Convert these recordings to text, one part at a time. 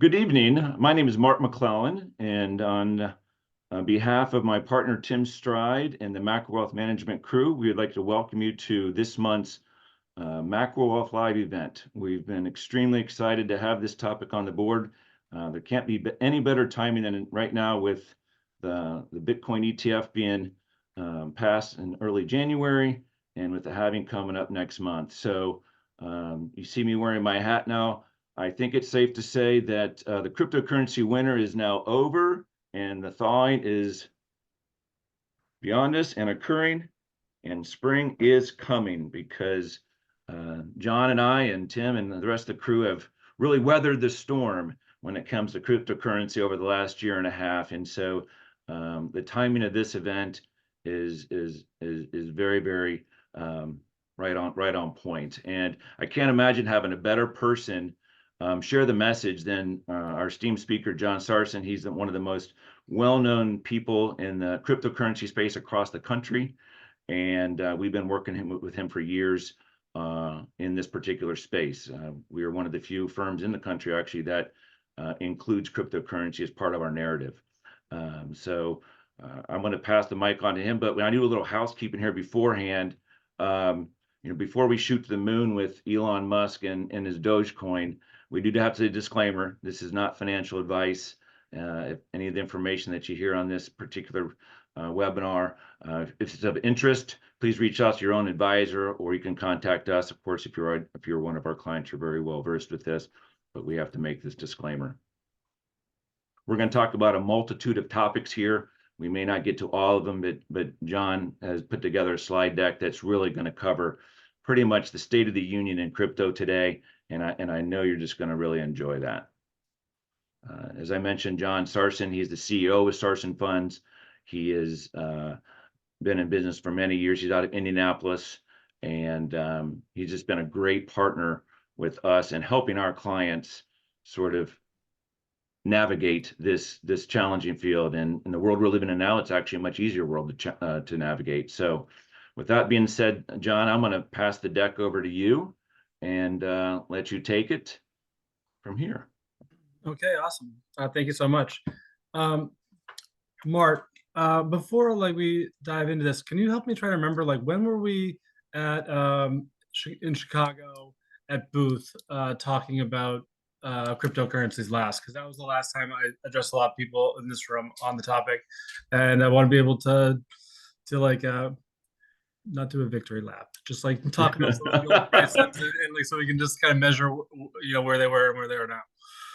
Good evening. My name is Mart McClellan, and on behalf of my partner Tim Stride and the Macro Wealth Management crew, we would like to welcome you to this month's Macro Wealth Live event. We've been extremely excited to have this topic on the board. There can't be any better timing than right now with the Bitcoin ETF being passed in early January and with the halving coming up next month. So you see me wearing my hat now. I think it's safe to say that the cryptocurrency winter is now over and the thawing is beyond us and occurring, and spring is coming because John and I and Tim and the rest of the crew have really weathered the storm when it comes to cryptocurrency over the last year and a half. And so the timing of this event is very, very right on point. And I can't imagine having a better person share the message than our esteemed speaker, John Sarson. He's one of the most well-known people in the cryptocurrency space across the country. And we've been working with him for years in this particular space. We are one of the few firms in the country actually that includes cryptocurrency as part of our narrative. So I'm going to pass the mic on to him, but I do a little housekeeping here beforehand. Before we shoot to the moon with Elon Musk and his Dogecoin, we do have to say a disclaimer. This is not financial advice. If any of the information that you hear on this particular webinar, if it's of interest, please reach out to your own advisor, or you can contact us. Of course, if you're one of our clients, you're very well versed with this, but we have to make this disclaimer. We're going to talk about a multitude of topics here. We may not get to all of them, but John has put together a slide deck that's really going to cover pretty much the state of the union in crypto today, and I know you're just going to really enjoy that. As I mentioned, John Sarson, he's the CEO of Sarson Funds. He has been in business for many years. He's out of Indianapolis, and he's just been a great partner with us and helping our clients sort of navigate this challenging field. And in the world we're living in now, it's actually a much easier world to navigate. So with that being said, John, I'm going to pass the deck over to you and let you take it from here. Okay, awesome. Thank you so much. Mart, before we dive into this, can you help me try to remember when were we at in Chicago at booth talking about cryptocurrencies last? Because that was the last time I addressed a lot of people in this room on the topic, and I want to be able to not do a victory lap, just talk about some of the old prices and so we can just kind of measure where they were and where they are now.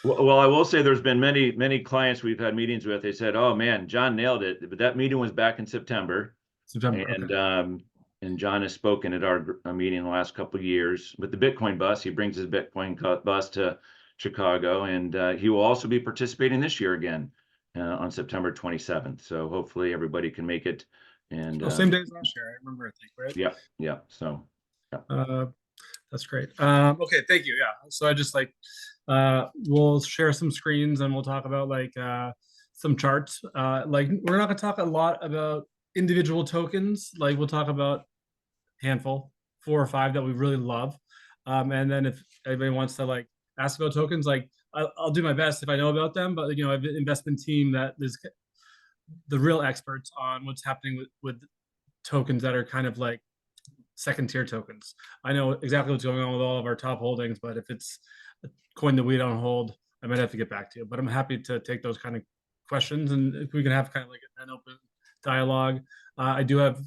Well, I will say there's been many clients we've had meetings with. They said, "Oh man, John nailed it." But that meeting was back in September. And okay. And John has spoken at our meeting in the last couple of years with the Bitcoin bus. He brings his Bitcoin bus to Chicago, and he will also be participating this year again on September 27th. So hopefully everybody can make it. And same day as last year, I remember. I think, right? Yeah. So yeah. That's great. Okay, thank you. Yeah. So I just we'll share some screens and we'll talk about some charts. We're not gonna talk a lot about individual tokens. We'll talk about a handful, 4 or 5 that we really love. And then if anybody wants to ask about tokens, I'll do my best if I know about them. But I have an investment team that is the real experts on what's happening with tokens that are kind of second tier tokens. I know exactly what's going on with all of our top holdings, but if it's a coin that we don't hold, I might have to get back to you. But I'm happy to take those kind of questions, and if we can have kind of an open dialogue. I do have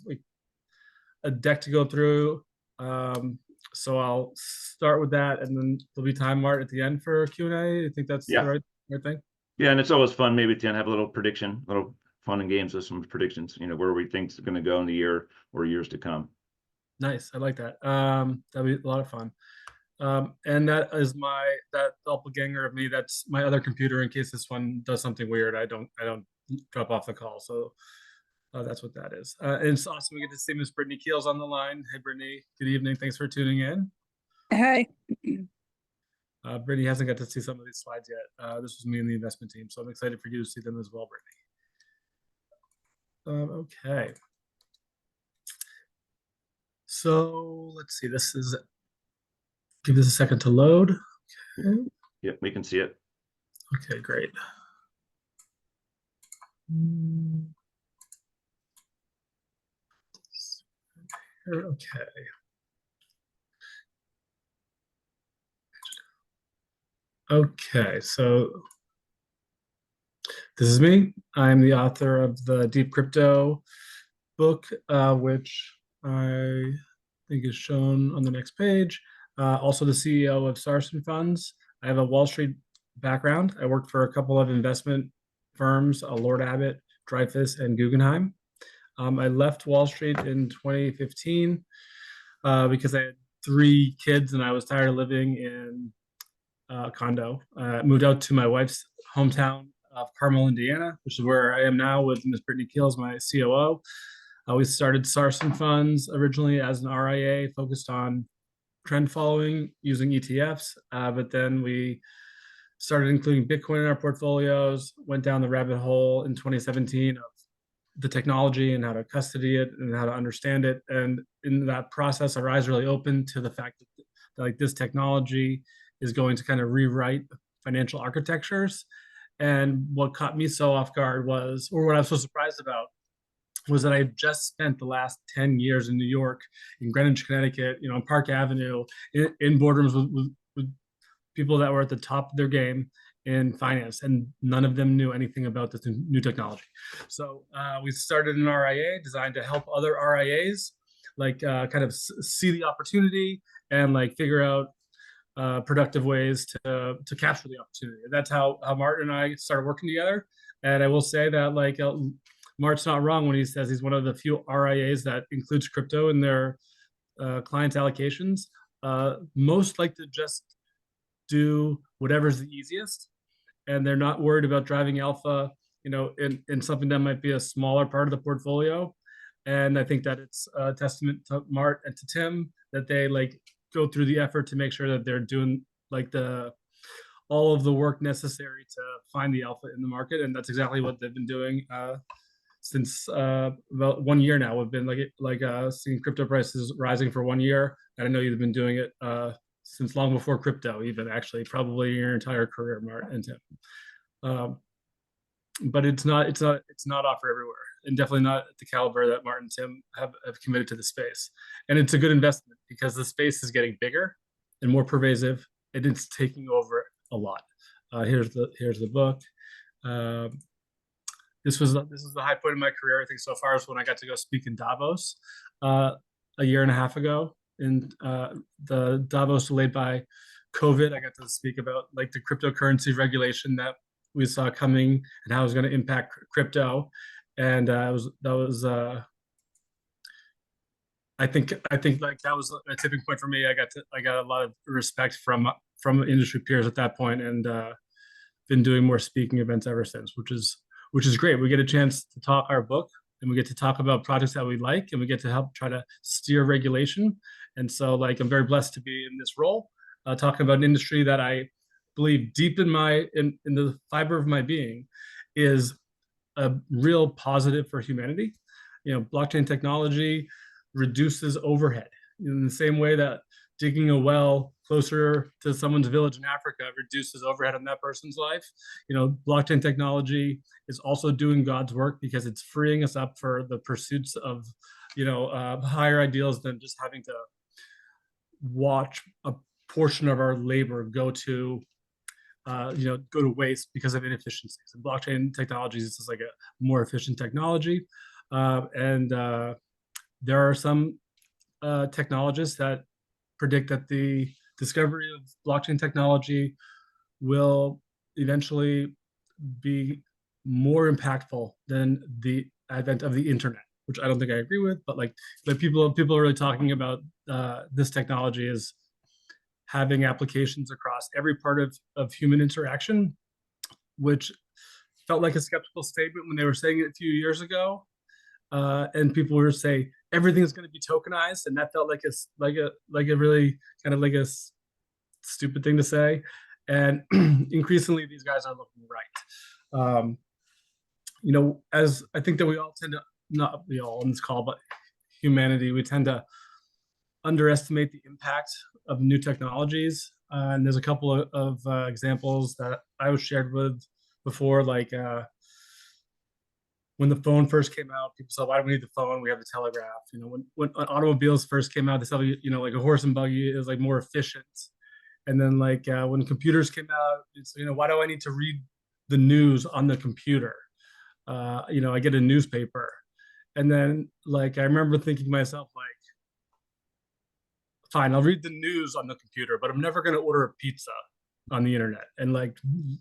a deck to go through, so I'll start with that, and then there'll be time, Mart, at the end for Q&A. I think that's the right thing. Yeah, and it's always fun maybe to have a little prediction, a little fun and games with some predictions. Where we think it's going to go in the year or years to come. Nice. I like that. That'd be a lot of fun. And that is that doppelganger of me. That's my other computer in case this one does something weird. I don't drop off the call. So that's what that is. And it's awesome. We get to see Miss Brittany Keels on the line. Hey, Brittany. Good evening. Thanks for tuning in. Hey. Brittany hasn't got to see some of these slides yet. This was me and the investment team. So I'm excited for you to see them as well, Brittany. Okay. So let's see. Give this a second to load. Okay. Yeah, we can see it. Okay, great. Okay. Okay, so this is me. I'm the author of the Deep Crypto book, which I think is shown on the next page. Also the CEO of Sarson Funds. I have a Wall Street background. I worked for a couple of investment firms, Lord Abbett, Dreyfus, and Guggenheim. I left Wall Street in 2015 because I had 3 kids and I was tired of living in a condo. Moved out to my wife's hometown of Carmel, Indiana, which is where I am now with Miss Brittany Keels, my COO. We started Sarson Funds originally as an RIA focused on trend following using ETFs, but then we started including Bitcoin in our portfolios, went down the rabbit hole in 2017 of the technology and how to custody it and how to understand it. And in that process, our eyes really opened to the fact that like this technology is going to kind of rewrite financial architectures. And what caught me so off guard was, or what I was so surprised about, was that I just spent the last 10 years in New York, in Greenwich, Connecticut, on Park Avenue, in boardrooms with people that were at the top of their game in finance, and none of them knew anything about this new technology. So we started an RIA designed to help other RIAs kind of see the opportunity and like figure out productive ways to capture the opportunity. That's how Mart and I started working together. And I will say that Mart's not wrong when he says he's one of the few RIAs that includes crypto in their clients' allocations. Most like to just do whatever's the easiest, and they're not worried about driving alpha, in something that might be a smaller part of the portfolio. And I think that it's a testament to Mart and to Tim that they like go through the effort to make sure that they're doing like all of the work necessary to find the alpha in the market, and that's exactly what they've been doing since about 1 year now. We've been seeing crypto prices rising for 1 year, and I know you've been doing it since long before crypto, even actually, probably your entire career, Mart and Tim. But it's not offered everywhere, and definitely not at the caliber that Mart and Tim have committed to the space. And it's a good investment because the space is getting bigger and more pervasive, and it's taking over a lot. Here's the book. This is the high point of my career, I think, so far, is when I got to go speak in Davos a year and a half ago. In the Davos delayed by COVID, I got to speak about like the cryptocurrency regulation that we saw coming and how it was going to impact crypto. And I think like that was a tipping point for me. I got a lot of respect from industry peers at that point, and been doing more speaking events ever since, which is great. We get a chance to talk our book, and we get to talk about projects that we like, and we get to help try to steer regulation. And so like I'm very blessed to be in this role, talking about an industry that I believe deep in the fiber of my being is a real positive for humanity. Blockchain technology reduces overhead in the same way that digging a well closer to someone's village in Africa reduces overhead on that person's life. Blockchain technology is also doing God's work because it's freeing us up for the pursuits of, higher ideals than just having to watch a portion of our labor go to waste because of inefficiencies. And blockchain technologies is like a more efficient technology. And there are some technologists that predict that the discovery of blockchain technology will eventually be more impactful than the advent of the internet, which I don't think I agree with, but people are really talking about this technology as having applications across every part of human interaction, which felt like a skeptical statement when they were saying it a few years ago. And people were saying everything is going to be tokenized, and that felt like a really kind of like a stupid thing to say. And increasingly, these guys are looking right. As I think that we all tend to, not we all on this call, but humanity, we tend to underestimate the impact of new technologies. And there's a couple of examples that I was shared with before, like when the phone first came out, people said, "Why do we need the phone? We have the telegraph." You know, when automobiles first came out, they said, you know, like a horse and buggy is like more efficient. And then like when computers came out, it's, you know, why do I need to read the news on the computer? You know, I get a newspaper. And then like I remember thinking to myself, like, fine, I'll read the news on the computer, but I'm never going to order a pizza on the internet. And like,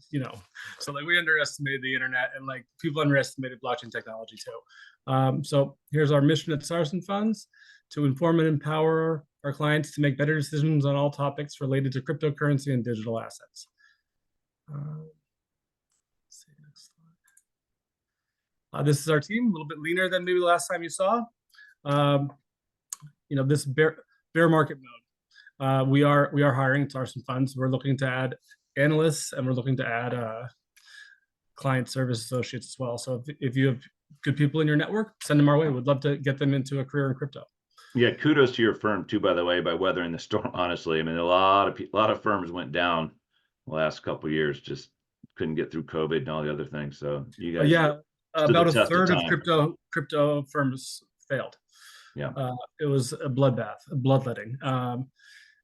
you know, so like we underestimated the internet, and like people underestimated blockchain technology too. So here's our mission at Sarson Funds: to inform and empower our clients to make better decisions on all topics related to cryptocurrency and digital assets. Let's see, next slide. This is our team, a little bit leaner than maybe last time you saw. You know, this bear market mode. We are hiring Sarson Funds. We're looking to add analysts, and we're looking to add client service associates as well. So if you have good people in your network, send them our way. We'd love to get them into a career in crypto. Yeah, kudos to your firm too, by the way, by weathering the storm. Honestly, I mean, a lot of firms went down the last couple of years, just couldn't get through COVID and all the other things. So you guys Yeah, stood the about a test third of time. crypto firms failed. Yeah. It was a bloodbath, bloodletting.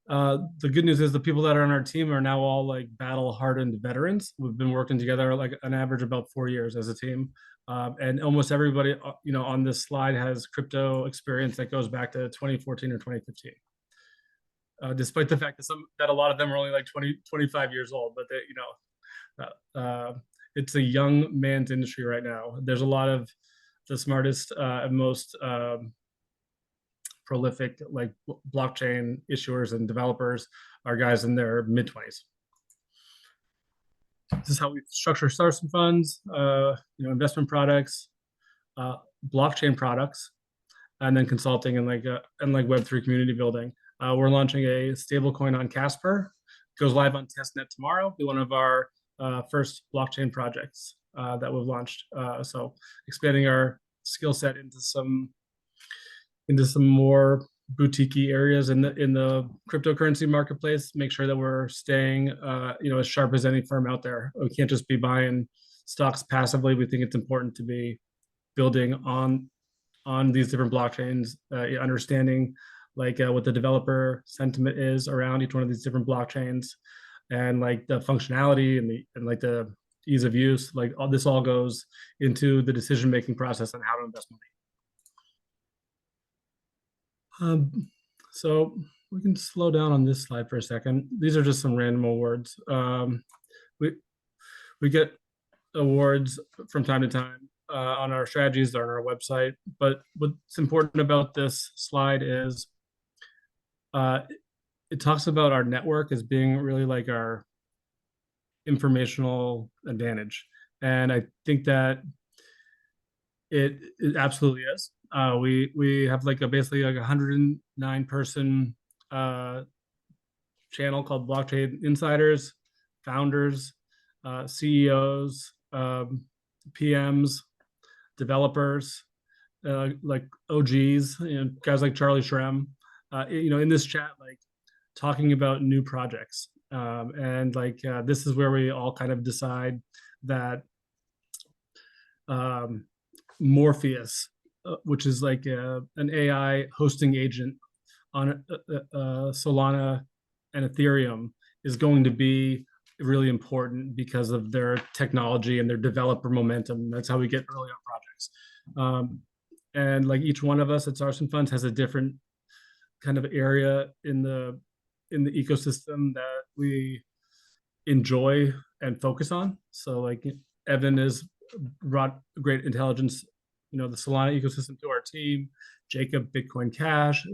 The good news is the people that are on our team are now all like battle hardened veterans. We've been working together like an average about 4 years as a team. And almost everybody, you know, on this slide has crypto experience that goes back to 2014 or 2015. Despite the fact that a lot of them are only like 20, 25 years old, but they, you know, it's a young man's industry right now. There's a lot of the smartest and most prolific like blockchain issuers and developers are guys in their mid-20s. This is how we structure Sarson Funds, you know, investment products, blockchain products, and then consulting and like Web3 community building. We're launching a stablecoin on Casper. It goes live on testnet tomorrow. Be one of our first blockchain projects that we've launched. So expanding our skill set into some more boutique areas in the cryptocurrency marketplace. Make sure that we're staying you know, as sharp as any firm out there. We can't just be buying stocks passively. We think it's important to be building on these different blockchains, understanding like what the developer sentiment is around each one of these different blockchains, and like the functionality and like the ease of use. Like all this all goes into the decision making process on how to invest money. So we can slow down on this slide for a second. These are just some random awards. We get awards from time to time on our strategies or on our website. But what's important about this slide is it talks about our network as being really like our informational advantage. And I think that it absolutely is. We have like basically like 109 person channel called Blockchain Insiders, founders, CEOs, PMs, developers, like OGs, you know, guys like Charlie Shrem, you know, in this chat, like talking about new projects. And like this is where we all kind of decide that Morpheus, which is like an AI hosting agent on Solana and Ethereum, is going to be really important because of their technology and their developer momentum. That's how we get early on projects. And like each one of us at Sarson Funds has a different kind of area in the ecosystem that we enjoy and focus on. So like Evan has brought great intelligence, you know, the Solana ecosystem to our team. Jacob, Bitcoin Cash.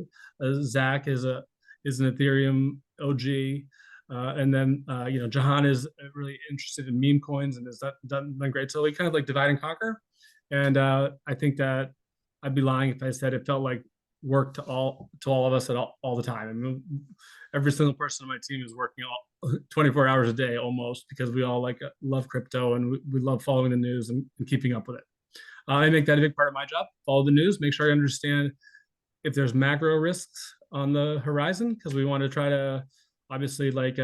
Zach is an Ethereum OG. And then, you know, Jahan is really interested in meme coins and has done great. So we kind of like divide and conquer. And I think that I'd be lying if I said it felt like work to all of us at all the time. I mean, every single person on my team is working 24 hours a day almost, because we all like love crypto and we love following the news and keeping up with it. I make that a big part of my job. Follow the news, make sure I understand if there's macro risks on the horizon, because we want to try to obviously like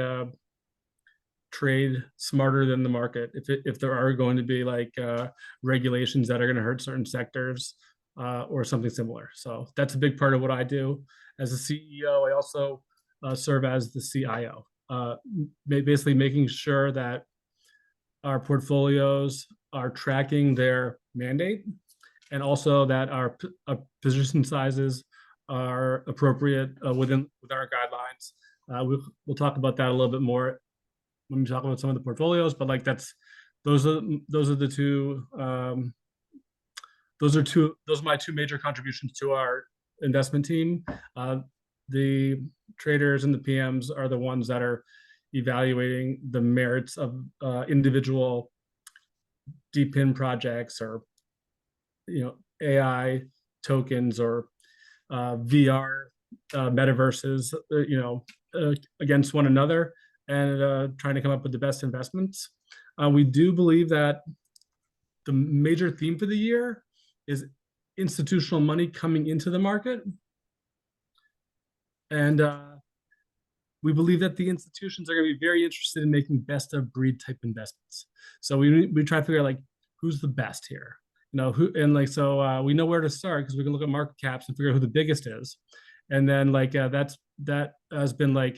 trade smarter than the market if there are going to be like regulations that are going to hurt certain sectors or something similar. So that's a big part of what I do as a CEO. I also serve as the CIO, basically making sure that our portfolios are tracking their mandate, and also that our position sizes are appropriate within our guidelines. We'll talk about that a little bit more when we talk about some of the portfolios, but like those are the two. Those are my two major contributions to our investment team. The traders and the PMs are the ones that are evaluating the merits of individual DPIN projects, or AI tokens, or VR metaverses, against one another, and trying to come up with the best investments. We do believe that the major theme for the year is institutional money coming into the market. And we believe that the institutions are going to be very interested in making best of breed type investments. So we try to figure out like who's the best here, who, and like, so we know where to start because we can look at market caps and figure out who the biggest is. And then like that has been like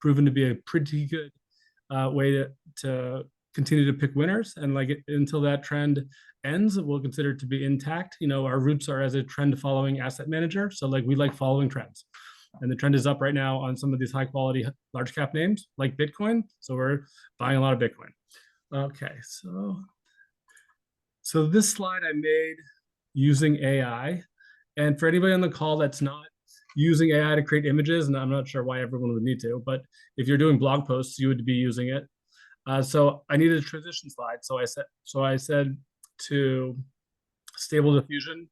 proven to be a pretty good way to continue to pick winners. And like until that trend ends, we'll consider it to be intact. Our roots are as a trend following asset manager. So like we like following trends. And the trend is up right now on some of these high quality, large cap names like Bitcoin. So we're buying a lot of Bitcoin. Okay, so this slide I made using AI. And for anybody on the call that's not using AI to create images, and I'm not sure why everyone would need to, but if you're doing blog posts, you would be using it. So I needed a transition slide. So I said to Stable Diffusion,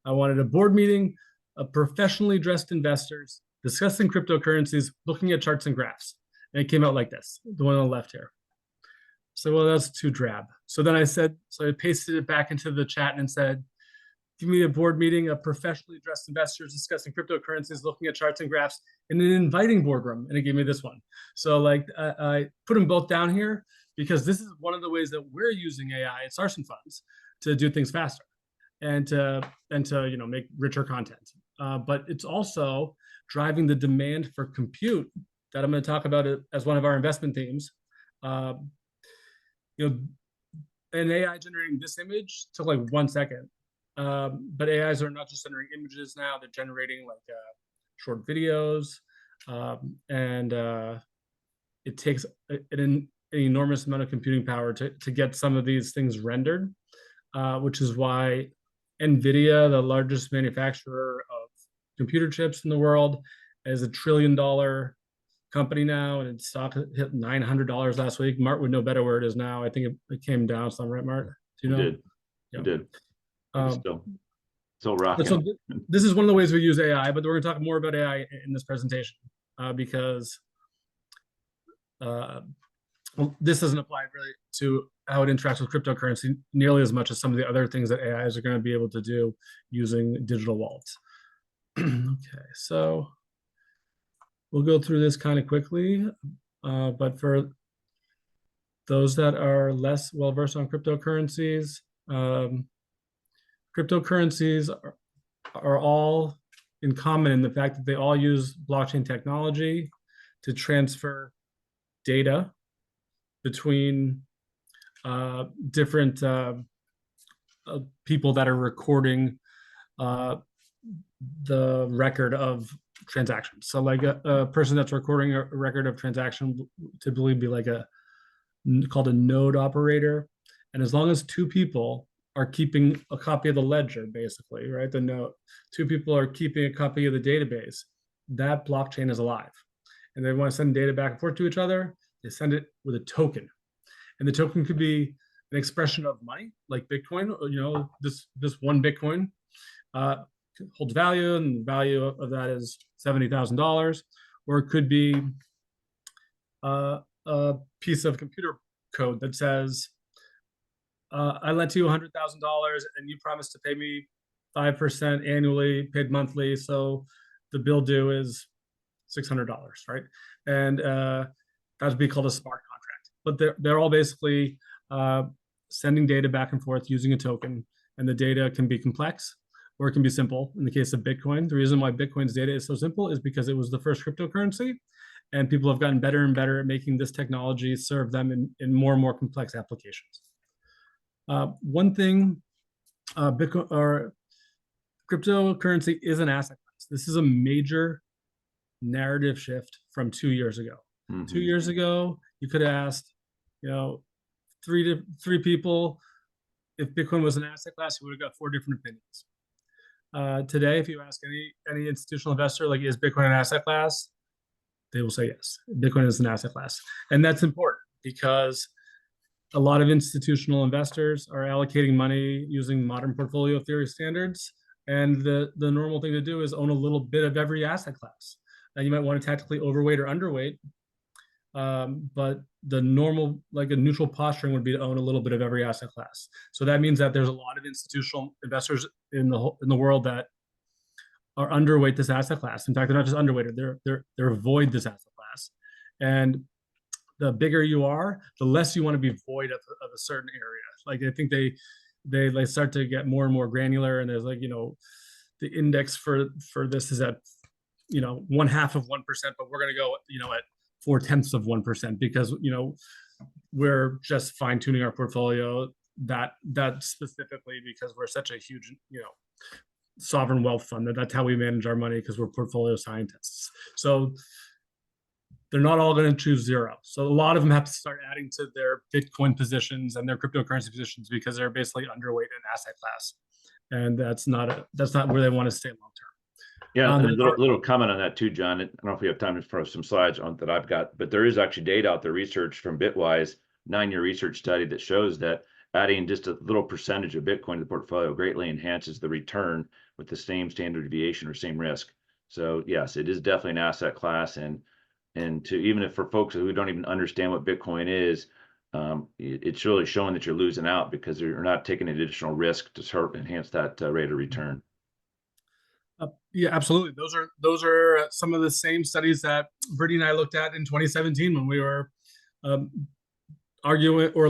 I wanted a board meeting of professionally dressed investors discussing cryptocurrencies, looking at charts and graphs. And it came out like this, the one on the left here. So, well, that's too drab. So then I pasted it back into the chat and said, give me a board meeting of professionally dressed investors discussing cryptocurrencies, looking at charts and graphs in an inviting boardroom. And it gave me this one. So like I put them both down here because this is one of the ways that we're using AI at Sarson Funds to do things faster and to make richer content. But it's also driving the demand for compute that I'm going to talk about it as one of our investment themes. An AI generating this image took like 1 second. But AIs are not just generating images now; they're generating like short videos, and it takes an enormous amount of computing power to get some of these things rendered, which is why NVIDIA, the largest manufacturer of computer chips in the world, is $1 trillion company now, and its stock hit $900 last week. Mart would know better where it is now. I think it came down some, right, Mart? Do you know? It did. Still rocking. So this is one of the ways we use AI, but we're going to talk more about AI in this presentation because this doesn't apply really to how it interacts with cryptocurrency nearly as much as some of the other things that AIs are going to be able to do using digital wallets. Okay, so we'll go through this kind of quickly, but for those that are less well-versed on cryptocurrencies, cryptocurrencies are all in common in the fact that they all use blockchain technology to transfer data between different people that are recording the record of transactions. So like a person that's recording a record of transaction typically be like called a node operator. And as long as two people are keeping a copy of the ledger, basically, right? The note, two people are keeping a copy of the database, that blockchain is alive. And they want to send data back and forth to each other, they send it with a token. And the token could be an expression of money, like Bitcoin, or, this one Bitcoin holds value, and the value of that is $70,000. Or it could be a piece of computer code that says, I lent you $100,000 and you promised to pay me 5% annually, paid monthly. So the bill due is $600, right? And that would be called a smart contract. But they're all basically sending data back and forth using a token, and the data can be complex or it can be simple. In the case of Bitcoin, the reason why Bitcoin's data is so simple is because it was the first cryptocurrency, and people have gotten better and better at making this technology serve them in more and more complex applications. One thing, Bitcoin or cryptocurrency is an asset class. This is a major narrative shift from 2 years ago. 2 years ago, you could have asked, three people, if Bitcoin was an asset class, you would have got 4 different opinions. Today, if you ask any institutional investor, like, is Bitcoin an asset class? They will say yes, Bitcoin is an asset class. And that's important because a lot of institutional investors are allocating money using modern portfolio theory standards. And the normal thing to do is own a little bit of every asset class. And you might want to tactically overweight or underweight. But the normal, like a neutral posturing would be to own a little bit of every asset class. So that means that there's a lot of institutional investors in the world that are underweight this asset class. In fact, they're not just underweighted; they're void this asset class. And the bigger you are, the less you want to be void of a certain area. Like, I think they like start to get more and more granular, and there's the index for this is at 1/2 of 1%, but we're going to go at 0.4% because we're just fine tuning our portfolio that specifically because we're such a huge sovereign wealth fund that's how we manage our money because we're portfolio scientists. So they're not all going to choose zero. So a lot of them have to start adding to their Bitcoin positions and their cryptocurrency positions because they're basically underweight in asset class, and that's not where they want to stay long term. Yeah, and a little comment on that too, John. I don't know if we have time for some slides on that I've got, but there is actually data out there, research from Bitwise, 9-year research study that shows that adding just a little percentage of Bitcoin to the portfolio greatly enhances the return with the same standard deviation or same risk. So yes, it is definitely an asset class, and to even if for folks who don't even understand what Bitcoin is, it's really showing that you're losing out because you're not taking additional risk to sort of enhance that rate of return. Yeah, absolutely. Those are some of the same studies that Brittany and I looked at in 2017 when we were arguing or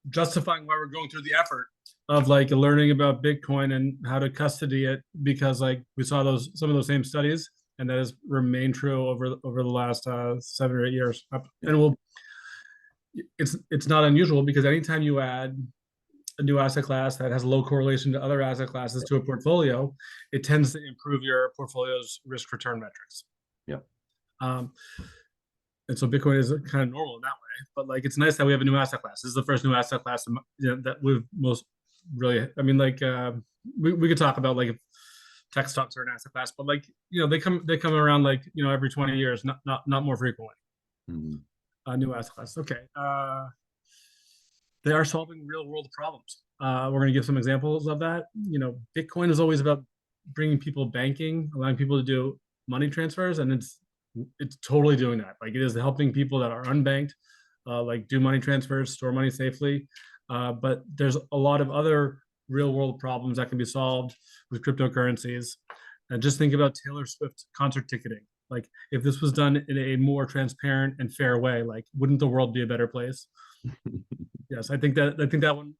justifying why we're going through the effort of learning about Bitcoin and how to custody it, because we saw some of those same studies, and that has remained true over the last 7 or 8 years. And it's not unusual because anytime you add a new asset class that has low correlation to other asset classes to a portfolio, it tends to improve your portfolio's risk return metrics. Yep. And so Bitcoin is kind of normal in that way, but it's nice that we have a new asset class. This is the first new asset class that we've most really. I mean, we could talk about if tech stocks are an asset class, but they come around every 20 years, not more frequently. Mm-hmm. New asset class. Okay. They are solving real world problems. We're going to give some examples of that. Bitcoin is always about bringing people banking, allowing people to do money transfers, and it's totally doing that. It is helping people that are unbanked, do money transfers, store money safely. But there's a lot of other real world problems that can be solved with cryptocurrencies. And just think about Taylor Swift concert ticketing. If this was done in a more transparent and fair way, wouldn't the world be a better place? Yes, I think that one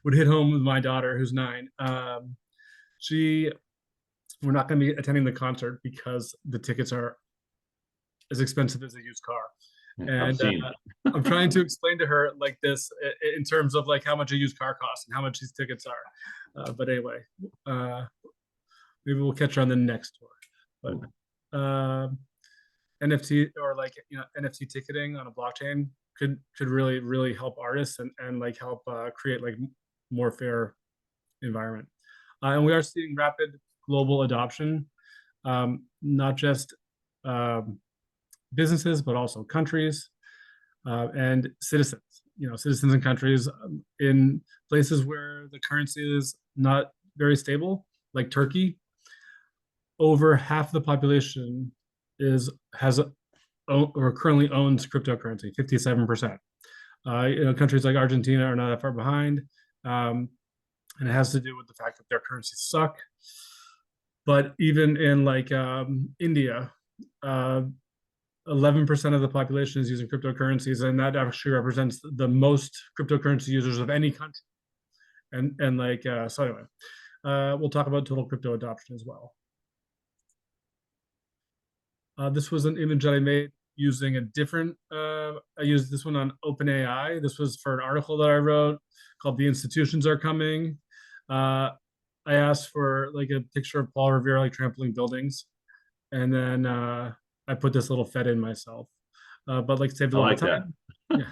would hit home with my daughter, who's 9. We're not going to be attending the concert because the tickets are as expensive as a used car. And I'm trying to explain to her this in terms of how much a used car costs and how much these tickets are. But anyway, maybe we'll catch her on the next tour. But NFT or NFT ticketing on a blockchain could really help artists and help create more fair environment. And we are seeing rapid global adoption, not just businesses, but also countries and citizens. Citizens and countries in places where the currency is not very stable, like Turkey. Over half the population currently owns cryptocurrency, 57%. Countries like Argentina are not that far behind, and it has to do with the fact that their currencies suck. But even in India, 11% of the population is using cryptocurrencies, and that actually represents the most cryptocurrency users of any country. And like so anyway, we'll talk about total crypto adoption as well. This was an image that I made using a different. I used this one on OpenAI. This was for an article that I wrote called "The Institutions Are Coming." I asked for like a picture of Paul Revere like trampling buildings, and then I put this little Fed in myself, but like saved a I lot like of that. time.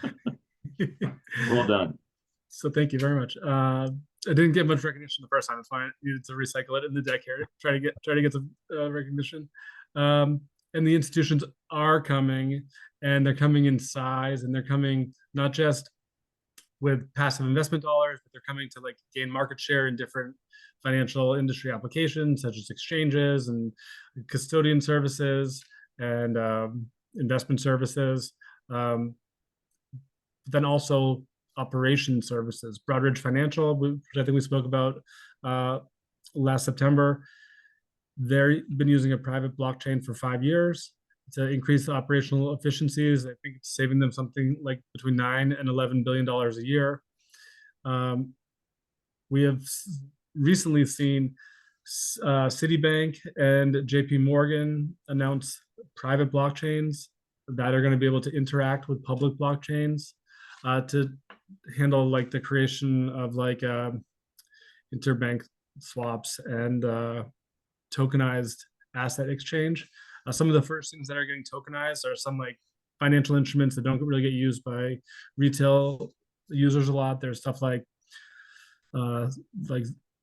Yeah. Well done. So thank you very much. I didn't get much recognition the first time. That's why I needed to recycle it in the deck here to try to get some recognition. And the institutions are coming, and they're coming in size, and they're coming not just with passive investment dollars, but they're coming to like gain market share in different financial industry applications, such as exchanges and custodian services and investment services. Then also operation services. Broadridge Financial, which I think we spoke about last September, they've been using a private blockchain for 5 years to increase the operational efficiencies. I think it's saving them something like between $9 and $11 billion a year. We have recently seen Citibank and JP Morgan announce private blockchains that are going to be able to interact with public blockchains to handle like the creation of like interbank swaps and tokenized asset exchange. Some of the first things that are getting tokenized are some like financial instruments that don't really get used by retail users a lot. There's stuff like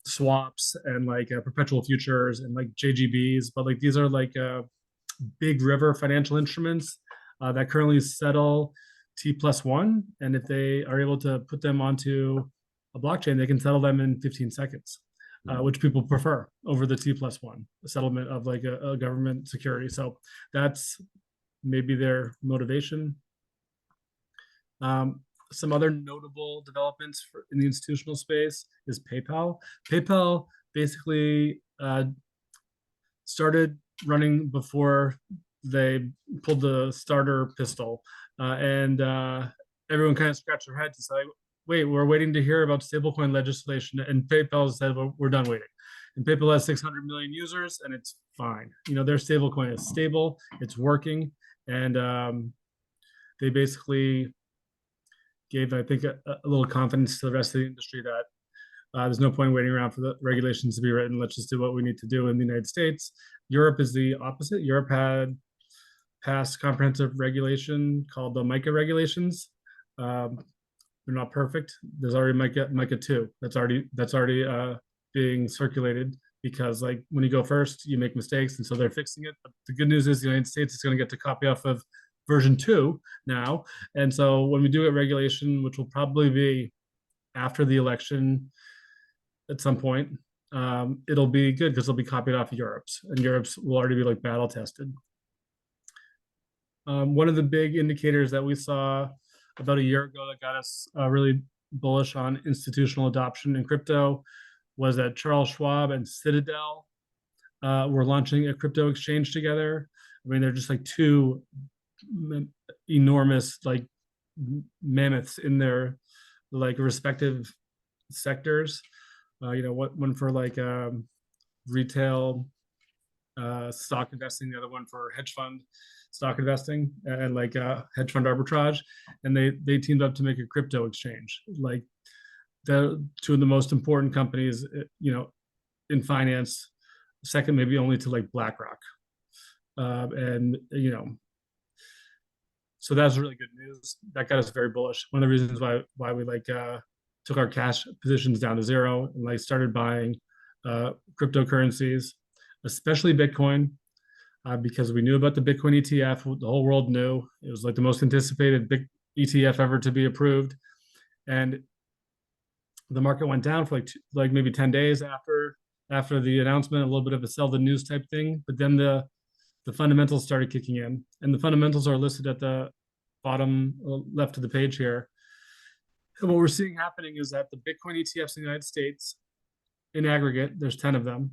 swaps and like perpetual futures and like JGBs, but like these are like big river financial instruments that currently settle T+1, and if they are able to put them onto a blockchain, they can settle them in 15 seconds, which people prefer over the T+1 settlement of like a government security. So that's maybe their motivation. Some other notable developments in the institutional space is PayPal. PayPal basically started running before they pulled the starter pistol, and everyone kind of scratched their heads and said, wait, we're waiting to hear about stablecoin legislation. And PayPal said, well, we're done waiting. And PayPal has 600 million users, and it's fine. You know, their stablecoin is stable, it's working, and they basically gave, I think, a little confidence to the rest of the industry that there's no point waiting around for the regulations to be written. Let's just do what we need to do in the United States. Europe is the opposite. Europe had passed comprehensive regulation called the MiCA regulations. They're not perfect. There's already MiCA 2 that's already being circulated, because like when you go first, you make mistakes, and so they're fixing it. But the good news is the United States is going to get to copy off of version 2 now. And so when we do a regulation, which will probably be after the election at some point, it'll be good because it'll be copied off of Europe's, and Europe's will already be like battle tested. One of the big indicators that we saw about a year ago that got us really bullish on institutional adoption in crypto was that Charles Schwab and Citadel were launching a crypto exchange together. I mean, they're just like two enormous like mammoths in their like respective sectors. You know, one for like retail stock investing, the other one for hedge fund stock investing and like hedge fund arbitrage. And they teamed up to make a crypto exchange. Like the two of the most important companies, you know, in finance, second maybe only to like BlackRock. And you know, so that's really good news. That got us very bullish. One of the reasons why we like took our cash positions down to zero and like started buying cryptocurrencies, especially Bitcoin, because we knew about the Bitcoin ETF. The whole world knew it was like the most anticipated big ETF ever to be approved, and the market went down for like maybe 10 days after the announcement, a little bit of a sell the news type thing. But then the fundamentals started kicking in, and the fundamentals are listed at the bottom left of the page here. And what we're seeing happening is that the Bitcoin ETFs in the United States, in aggregate, there's 10 of them.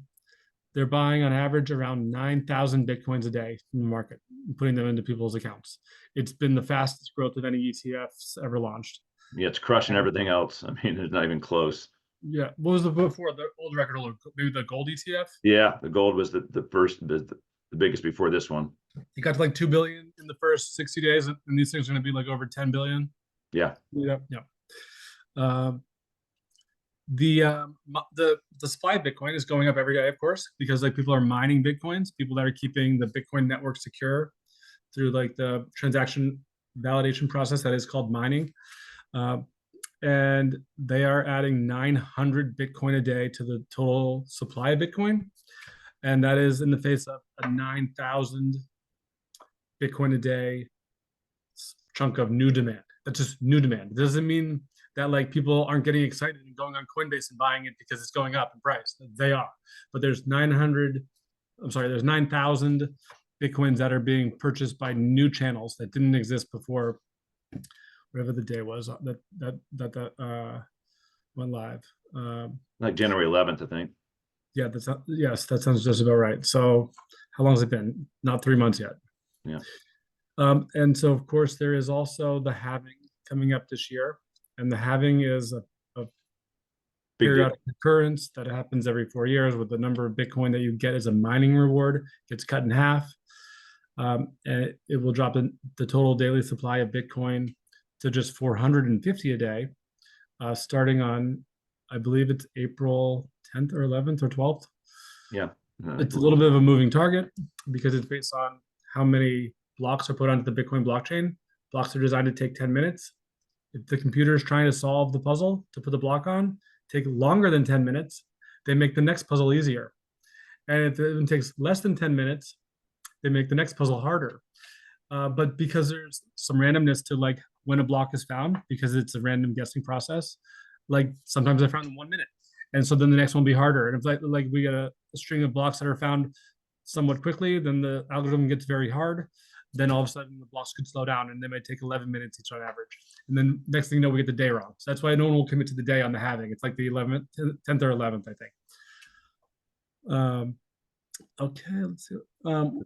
they're buying on average around 9,000 Bitcoins a day from the market, and putting them into people's accounts. It's been the fastest growth of any ETFs ever launched. Yeah, it's crushing everything else. I mean, it's not even close. Yeah. What was the before the old record holder? Maybe the gold ETF? Yeah, the gold was the first, the biggest before this one. It got to like 2 billion in the first 60 days, and these things are going to be like over 10 billion. Yeah. Yeah. Yeah. Um, the supply of Bitcoin is going up every day, of course, because like people are mining Bitcoins, people that are keeping the Bitcoin network secure through like the transaction validation process that is called mining. Uh, and they are adding 900 Bitcoin a day to the total supply of Bitcoin. And that is in the face of a 9,000 Bitcoin a day chunk of new demand. That's just new demand. It doesn't mean that like people aren't getting excited and going on Coinbase and buying it because it's going up in price. They are. But there's 9,000 Bitcoins that are being purchased by new channels that didn't exist before whatever the day was that went live. Like January 11th, I think. Yeah, yes, that sounds just about right. So how long has it been? Not 3 months yet. Yeah. And so, of course, there is also the halving coming up this year. And the halving is a Big deal. periodic occurrence that happens every 4 years, with the number of Bitcoin that you get as a mining reward gets cut in half. And it will drop the total daily supply of Bitcoin to just 450 a day, starting on, I believe it's April 10th or 11th or 12th. Yeah. It's a little bit of a moving target because it's based on how many blocks are put onto the Bitcoin blockchain. Blocks are designed to take 10 minutes. If the computer is trying to solve the puzzle to put the block on, take longer than 10 minutes, they make the next puzzle easier. And if it takes less than 10 minutes, they make the next puzzle harder. But because there's some randomness to like when a block is found, because it's a random guessing process, like sometimes I found in 1 minute. And so then the next one will be harder. And if like we get a string of blocks that are found somewhat quickly, then the algorithm gets very hard. Then all of a sudden the blocks could slow down and they might take 11 minutes each on average. And then next thing you know, we get the day wrong. So that's why no one will commit to the day on the halving. It's like the 11th, 10th or 11th, I think. Okay, let's see.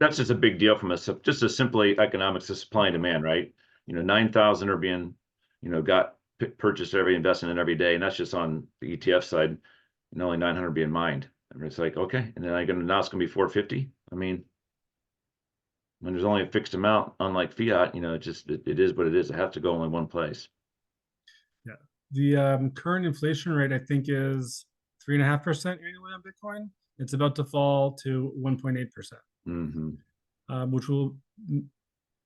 That's just a big deal from us. Just a simply economics of supply and demand, right? 9,000 are being, got purchased every investment in every day. And that's just on the ETF side, and only 900 being mined. And it's like, okay. And then now it's going to be 450. I mean, when there's only a fixed amount, unlike fiat, it is what it is. It has to go only one place. Yeah. The current inflation rate, I think, is 3.5% annually on Bitcoin. It's about to fall to 1.8%, which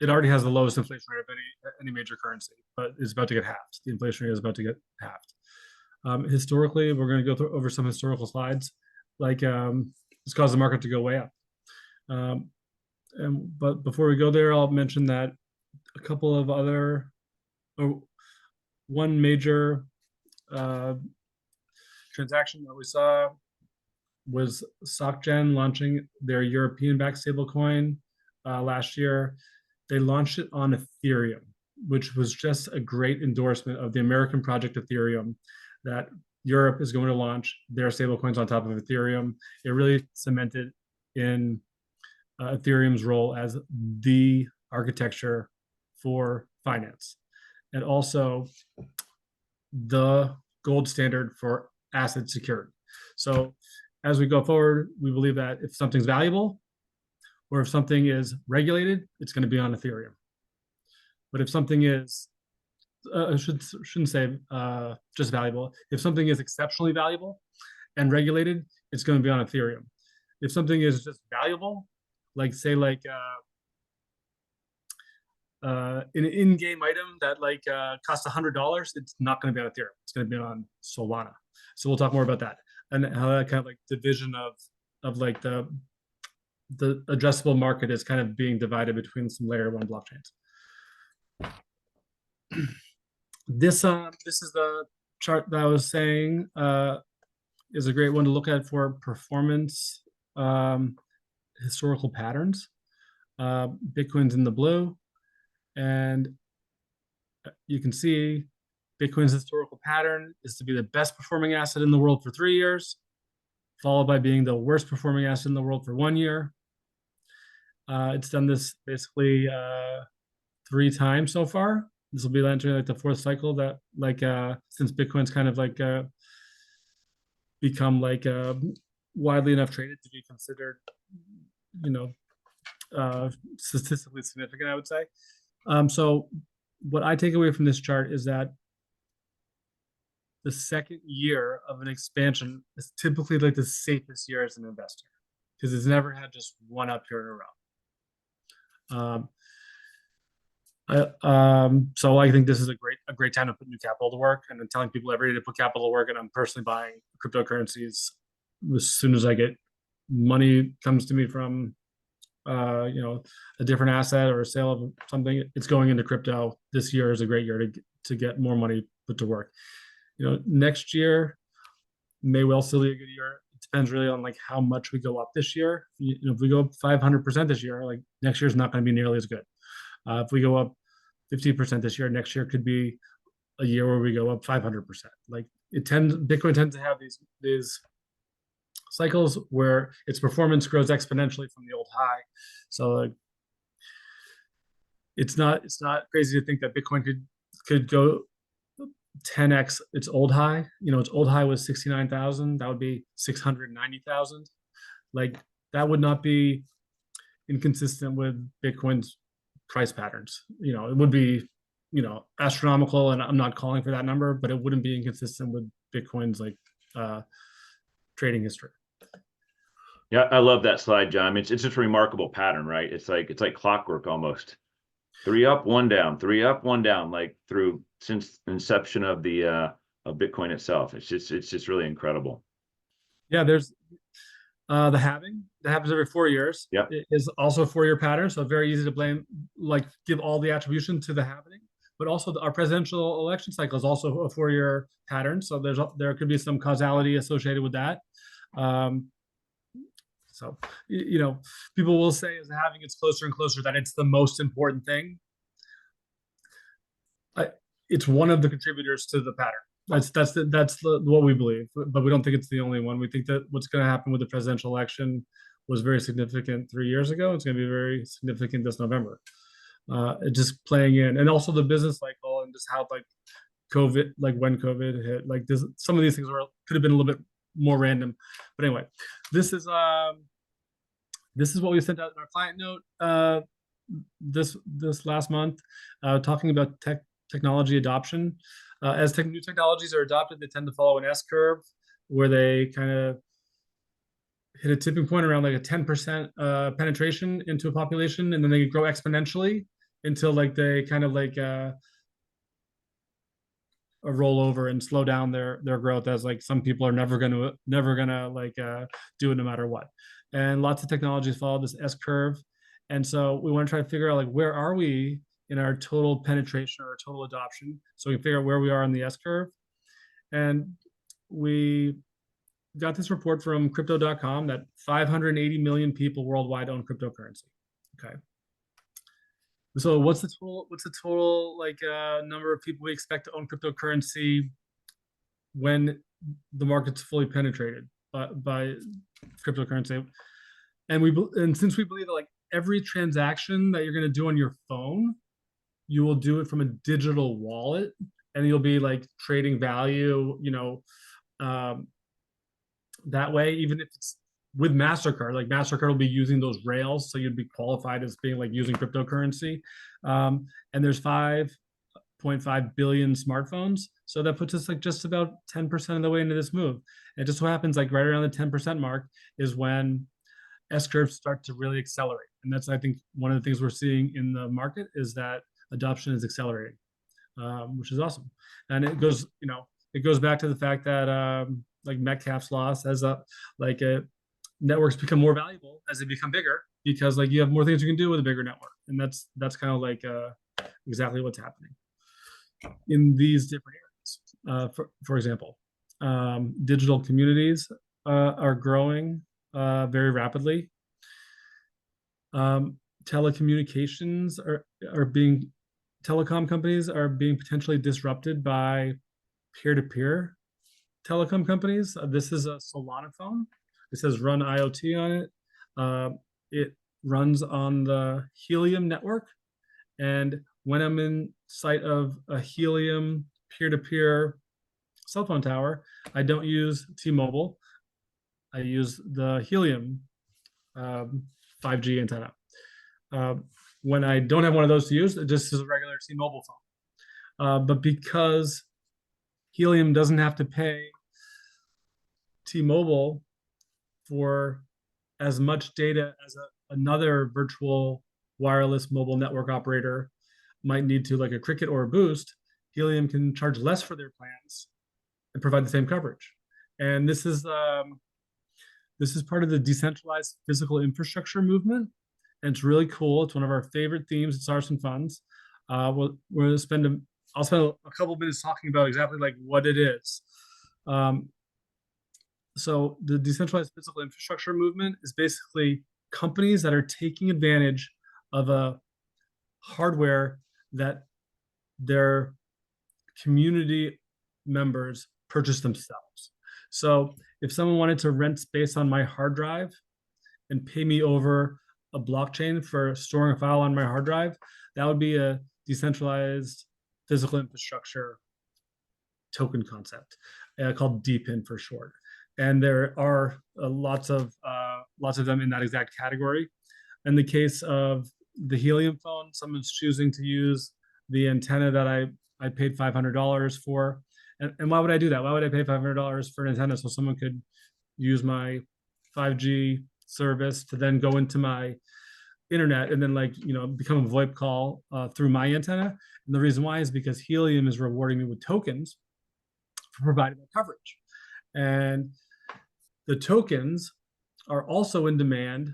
it already has the lowest inflation rate of any major currency, but it's about to get halved. The inflation rate is about to get halved. Historically, we're going to go over some historical slides, like it's caused the market to go way up. But before we go there, I'll mention that a couple of other, or one major transaction that we saw was SocGen launching their European-backed stablecoin last year. They launched it on Ethereum, which was just a great endorsement of the American project Ethereum, that Europe is going to launch their stablecoins on top of Ethereum. It really cemented in Ethereum's role as the architecture for finance, and also the gold standard for asset security. So as we go forward, we believe that if something's valuable or if something is regulated, it's going to be on Ethereum. But if something is, I shouldn't say just valuable. If something is exceptionally valuable and regulated, it's going to be on Ethereum. If something is just valuable, like say like an in-game item that like costs $100, it's not going to be on Ethereum. It's going to be on Solana. So we'll talk more about that and how that kind of like division of like the addressable market is kind of being divided between some layer one blockchains. This is the chart that I was saying is a great one to look at for performance historical patterns. Bitcoin's in the blue, and you can see Bitcoin's historical pattern is to be the best performing asset in the world for 3 years. followed by being the worst performing asset in the world for 1 year. It's done this basically 3 times so far. This will be entering like the fourth cycle that since Bitcoin's kind of become widely enough traded to be considered, you know, statistically significant, I would say. So what I take away from this chart is that the second year of an expansion is typically like the safest year as an investor because it's never had just one up here in a row. So I think this is a great time to put new capital to work, and I'm telling people every day to put capital to work. And I'm personally buying cryptocurrencies as soon as I get money comes to me from a different asset or a sale of something. It's going into crypto. This year is a great year to get more money put to work. Next year may well still be a good year. It depends really on like how much we go up this year. If we go up 500% this year, like next year is not going to be nearly as good. If we go up 50% this year, next year could be a year where we go up 500%. Like Bitcoin tends to have these cycles where its performance grows exponentially from the old high. So it's not crazy to think that Bitcoin could go 10x its old high. Its old high was 69,000. That would be 690,000. Like that would not be inconsistent with Bitcoin's price patterns. It would be, astronomical, and I'm not calling for that number, but it wouldn't be inconsistent with Bitcoin's trading history. Yeah, I love that slide, John. I mean, it's just a remarkable pattern, right? It's like clockwork almost. 3 up, 1 down, 3 up, 1 down, like since inception of the of Bitcoin itself. It's just really incredible. Yeah, there's the halving that happens every 4 years. Yep. It is also a 4-year pattern, so very easy to blame, give all the attribution to the halving. But also our presidential election cycle is also a 4-year pattern, so there could be some causality associated with that. So people will say as the halving gets closer and closer that it's the most important thing. It's one of the contributors to the pattern. That's what we believe, but we don't think it's the only one. We think that what's going to happen with the presidential election was very significant 3 years ago. It's going to be very significant this November. Just playing in, and also the business cycle, and just how COVID, when COVID hit, some of these things could have been a little bit more random. But anyway, this is what we sent out in our client note this last month, talking about technology adoption. As new technologies are adopted, they tend to follow an S curve where they kind of hit a tipping point around a 10% penetration into a population, and then they grow exponentially until they kind of a roll over and slow down their growth, as some people are never gonna do it no matter what. And lots of technologies follow this S curve, and so we want to try to figure out where are we in our total penetration or total adoption, so we can figure out where we are on the S curve. And we got this report from crypto.com that 580 million people worldwide own cryptocurrency. Okay. So what's the total number of people we expect to own cryptocurrency when the market's fully penetrated by cryptocurrency? And since we believe that every transaction that you're going to do on your phone, you will do it from a digital wallet, and you'll be trading value, that way, even if it's with MasterCard, MasterCard will be using those rails, so you'd be qualified as being using cryptocurrency. And there's 5.5 billion smartphones, so that puts us just about 10% of the way into this move. And it just so happens right around the 10% mark is when S curves start to really accelerate, and that's, I think, one of the things we're seeing in the market is that adoption is accelerating, which is awesome. And it goes back to the fact that Metcalfe's law says networks become more valuable as they become bigger, because you have more things you can do with a bigger network, and that's kind of exactly what's happening in these different areas. For example, digital communities are growing very rapidly. Telecommunications telecom companies are being potentially disrupted by peer-to-peer telecom companies. This is a Solana phone. It says run IoT on it. It runs on the Helium network. And when I'm in sight of a Helium peer-to-peer cell phone tower, I don't use T-Mobile. I use the Helium 5G antenna. When I don't have one of those to use, it just is a regular T-Mobile phone. But because Helium doesn't have to pay T-Mobile for as much data as another virtual wireless mobile network operator might need to, like a Cricket or a Boost, Helium can charge less for their plans and provide the same coverage. And this is part of the decentralized physical infrastructure movement, and it's really cool. It's one of our favorite themes at Sarson Funds. I'll spend a couple minutes talking about exactly like what it is. So the decentralized physical infrastructure movement is basically companies that are taking advantage of a hardware that their community members purchase themselves. So if someone wanted to rent space on my hard drive and pay me over a blockchain for storing a file on my hard drive, that would be a decentralized physical infrastructure token concept called DPIN for short. And there are lots of them in that exact category. In the case of the Helium phone, someone's choosing to use the antenna that I paid $500 for. And why would I do that? Why would I pay $500 for an antenna so someone could use my 5G service to then go into my internet and then become a VoIP call through my antenna? And the reason why is because Helium is rewarding me with tokens for providing that coverage. And the tokens are also in demand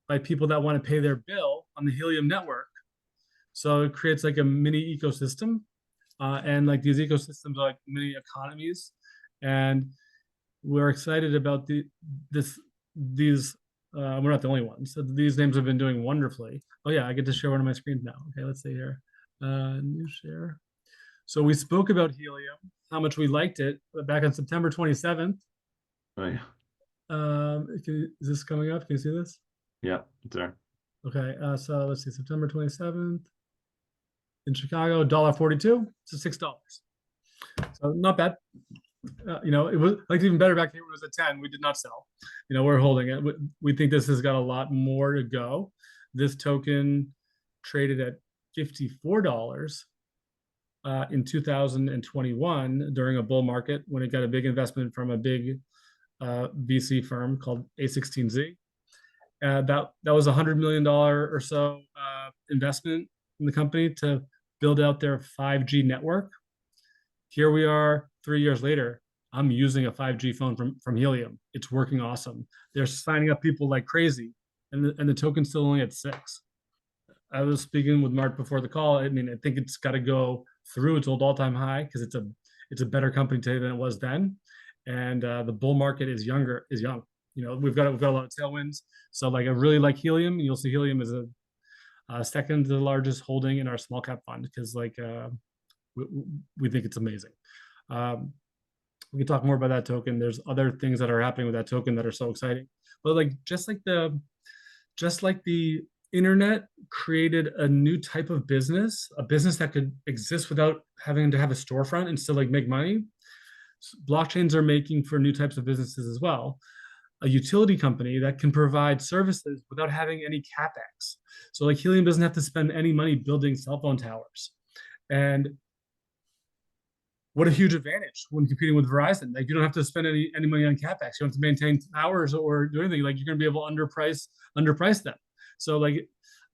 by people that want to pay their bill on the Helium network. So it creates like a mini ecosystem. And like these ecosystems are like mini economies. And we're excited about these. We're not the only ones. So these names have been doing wonderfully. Oh yeah, I get to share one of my screens now. Okay, let's see here. New share. So we spoke about Helium, how much we liked it back on September 27th. Oh yeah. Is this coming up? Can you see this? Yeah, it's there. Okay, so let's see, September 27th in Chicago, $1.42 to $6. So not bad. It was like even better back here when it was at 10. We did not sell. We're holding it. We think this has got a lot more to go. This token traded at $54 in 2021 during a bull market when it got a big investment from a big VC firm called A16Z. That was $100 million or so investment in the company to build out their 5G network. Here we are 3 years later. I'm using a 5G phone from Helium. It's working awesome. They're signing up people like crazy, and the token's still only at 6. I was speaking with Mart before the call. I mean, I think it's got to go through its old all-time high because it's a better company today than it was then, and the bull market is young. We've got a lot of tailwinds. So like I really like Helium. You'll see Helium is a second to the largest holding in our small cap fund because we think it's amazing. We can talk more about that token. There's other things that are happening with that token that are so exciting. But just like the internet created a new type of business, a business that could exist without having to have a storefront and still make money. Blockchains are making for new types of businesses as well. A utility company that can provide services without having any capex. So Helium doesn't have to spend any money building cell phone towers. And what a huge advantage when competing with Verizon. You don't have to spend any money on capex. You don't have to maintain towers or do anything. You're going to be able to underprice them. So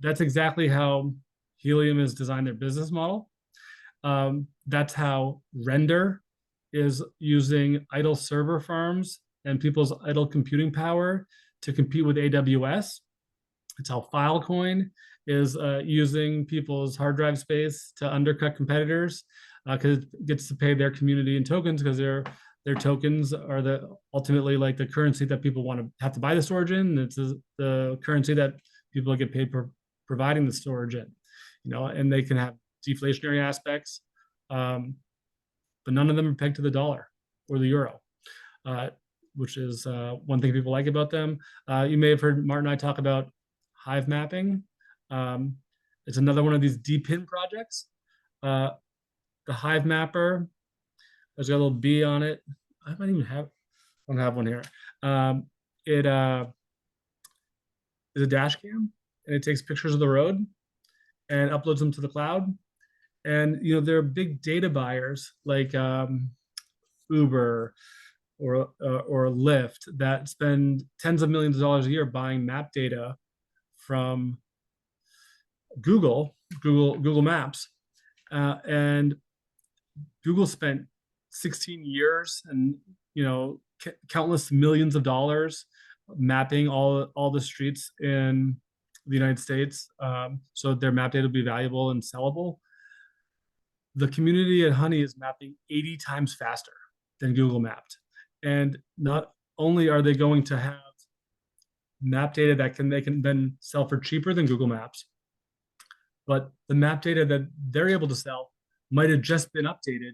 that's exactly how Helium has designed their business model. That's how Render is using idle server farms and people's idle computing power to compete with AWS. It's how Filecoin is using people's hard drive space to undercut competitors because it gets to pay their community in tokens because their tokens are ultimately the currency that people want to have to buy the storage in. It's the currency that people get paid for providing the storage in, and they can have deflationary aspects, but none of them are pegged to the dollar or the euro. which is one thing people like about them. You may have heard Martin and I talk about hive mapping. It's another one of these DPIN projects. The hive mapper, there's got a little bee on it. I might even have, I don't have one here. It is a dash cam, and it takes pictures of the road and uploads them to the cloud. And there are big data buyers like Uber or Lyft that spend tens of millions of dollars a year buying map data from Google Maps, and Google spent 16 years and countless millions of dollars mapping all the streets in the United States, so their map data will be valuable and sellable. The community at Honey is mapping 80 times faster than Google mapped. And not only are they going to have map data that they can then sell for cheaper than Google Maps, but the map data that they're able to sell might have just been updated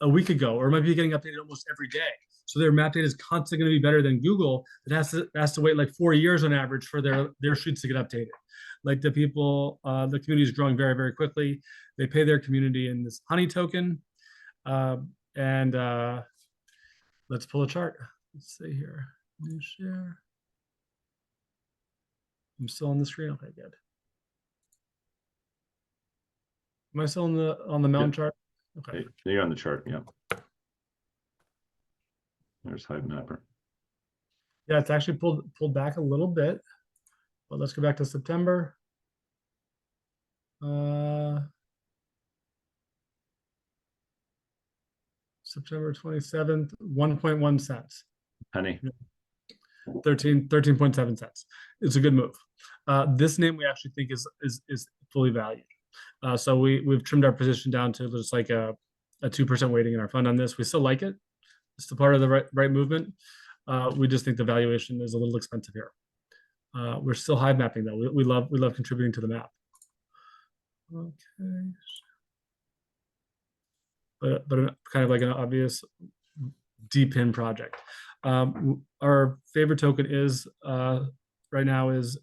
a week ago, or might be getting updated almost every day. So their map data is constantly going to be better than Google. It has to wait like 4 years on average for their streets to get updated. Like the community is growing very, very quickly. They pay their community in this Honey token. And let's pull a chart. Let's see here. New share. I'm still on the screen. Okay, good. Am I still on the mountain chart? Okay. You're on the chart. Yeah. There's Hive Mapper. Yeah, it's actually pulled back a little bit, but let's go back to September. September 27th, 1.1 cents. Honey. 13.7 cents. It's a good move. This name we actually think is fully valued. So we've trimmed our position down to just like a 2% weighting in our fund on this. We still like it. It's still part of the right movement. We just think the valuation is a little expensive here. We're still hive mapping though. We love contributing to the map. Okay. But kind of like an obvious DPIN project. Our favorite token is right now is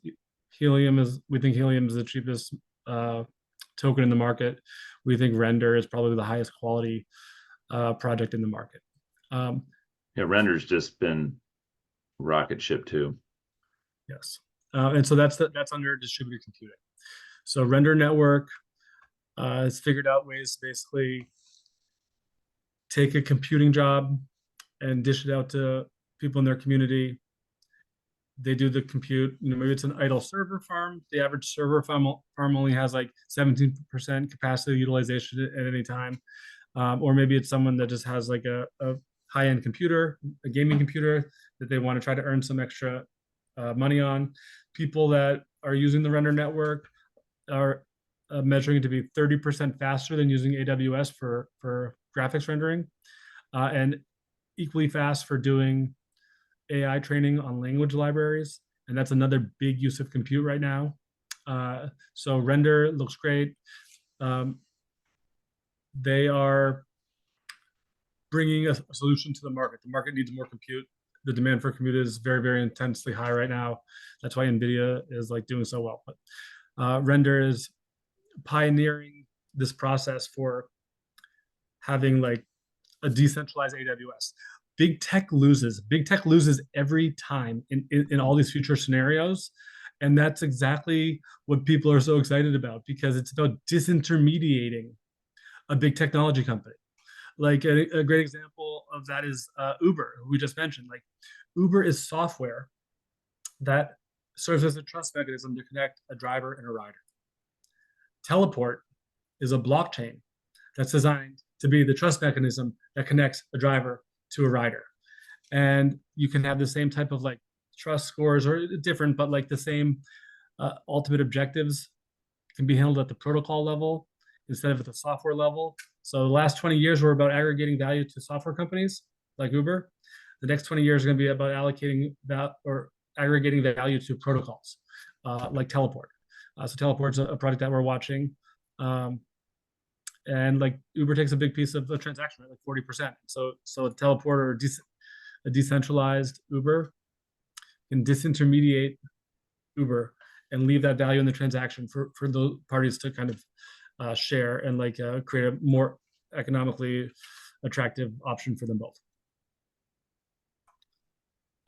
Helium. We think Helium is the cheapest token in the market. We think Render is probably the highest quality project in the market. Yeah, Render's just been rocket ship too. Yes, and so that's under distributed computing. So Render Network has figured out ways to basically take a computing job and dish it out to people in their community. They do the compute. Maybe it's an idle server farm. The average server farm only has like 17% capacity utilization at any time. Or maybe it's someone that just has like a high-end computer, a gaming computer that they want to try to earn some extra money on. People that are using the Render network are measuring it to be 30% faster than using AWS for graphics rendering, and equally fast for doing AI training on language libraries. And that's another big use of compute right now. So Render looks great. They are bringing a solution to the market. The market needs more compute. The demand for compute is very, very intensely high right now. That's why NVIDIA is like doing so well. But Render is pioneering this process for having like a decentralized AWS. Big tech loses every time in all these future scenarios. And that's exactly what people are so excited about, because it's about disintermediating a big technology company. Like a great example of that is Uber, who we just mentioned. Like Uber is software that serves as a trust mechanism to connect a driver and a rider. Teleport is a blockchain that's designed to be the trust mechanism that connects a driver to a rider. And you can have the same type of like trust scores, or different, but like the same ultimate objectives can be handled at the protocol level instead of at the software level. So the last 20 years were about aggregating value to software companies like Uber. The next 20 years are going to be about allocating that or aggregating value to protocols like Teleport. So Teleport's a product that we're watching. And like Uber takes a big piece of the transaction, right? Like 40%. So a Teleport or a decentralized Uber can disintermediate Uber and leave that value in the transaction for those parties to kind of share and like create a more economically attractive option for them both.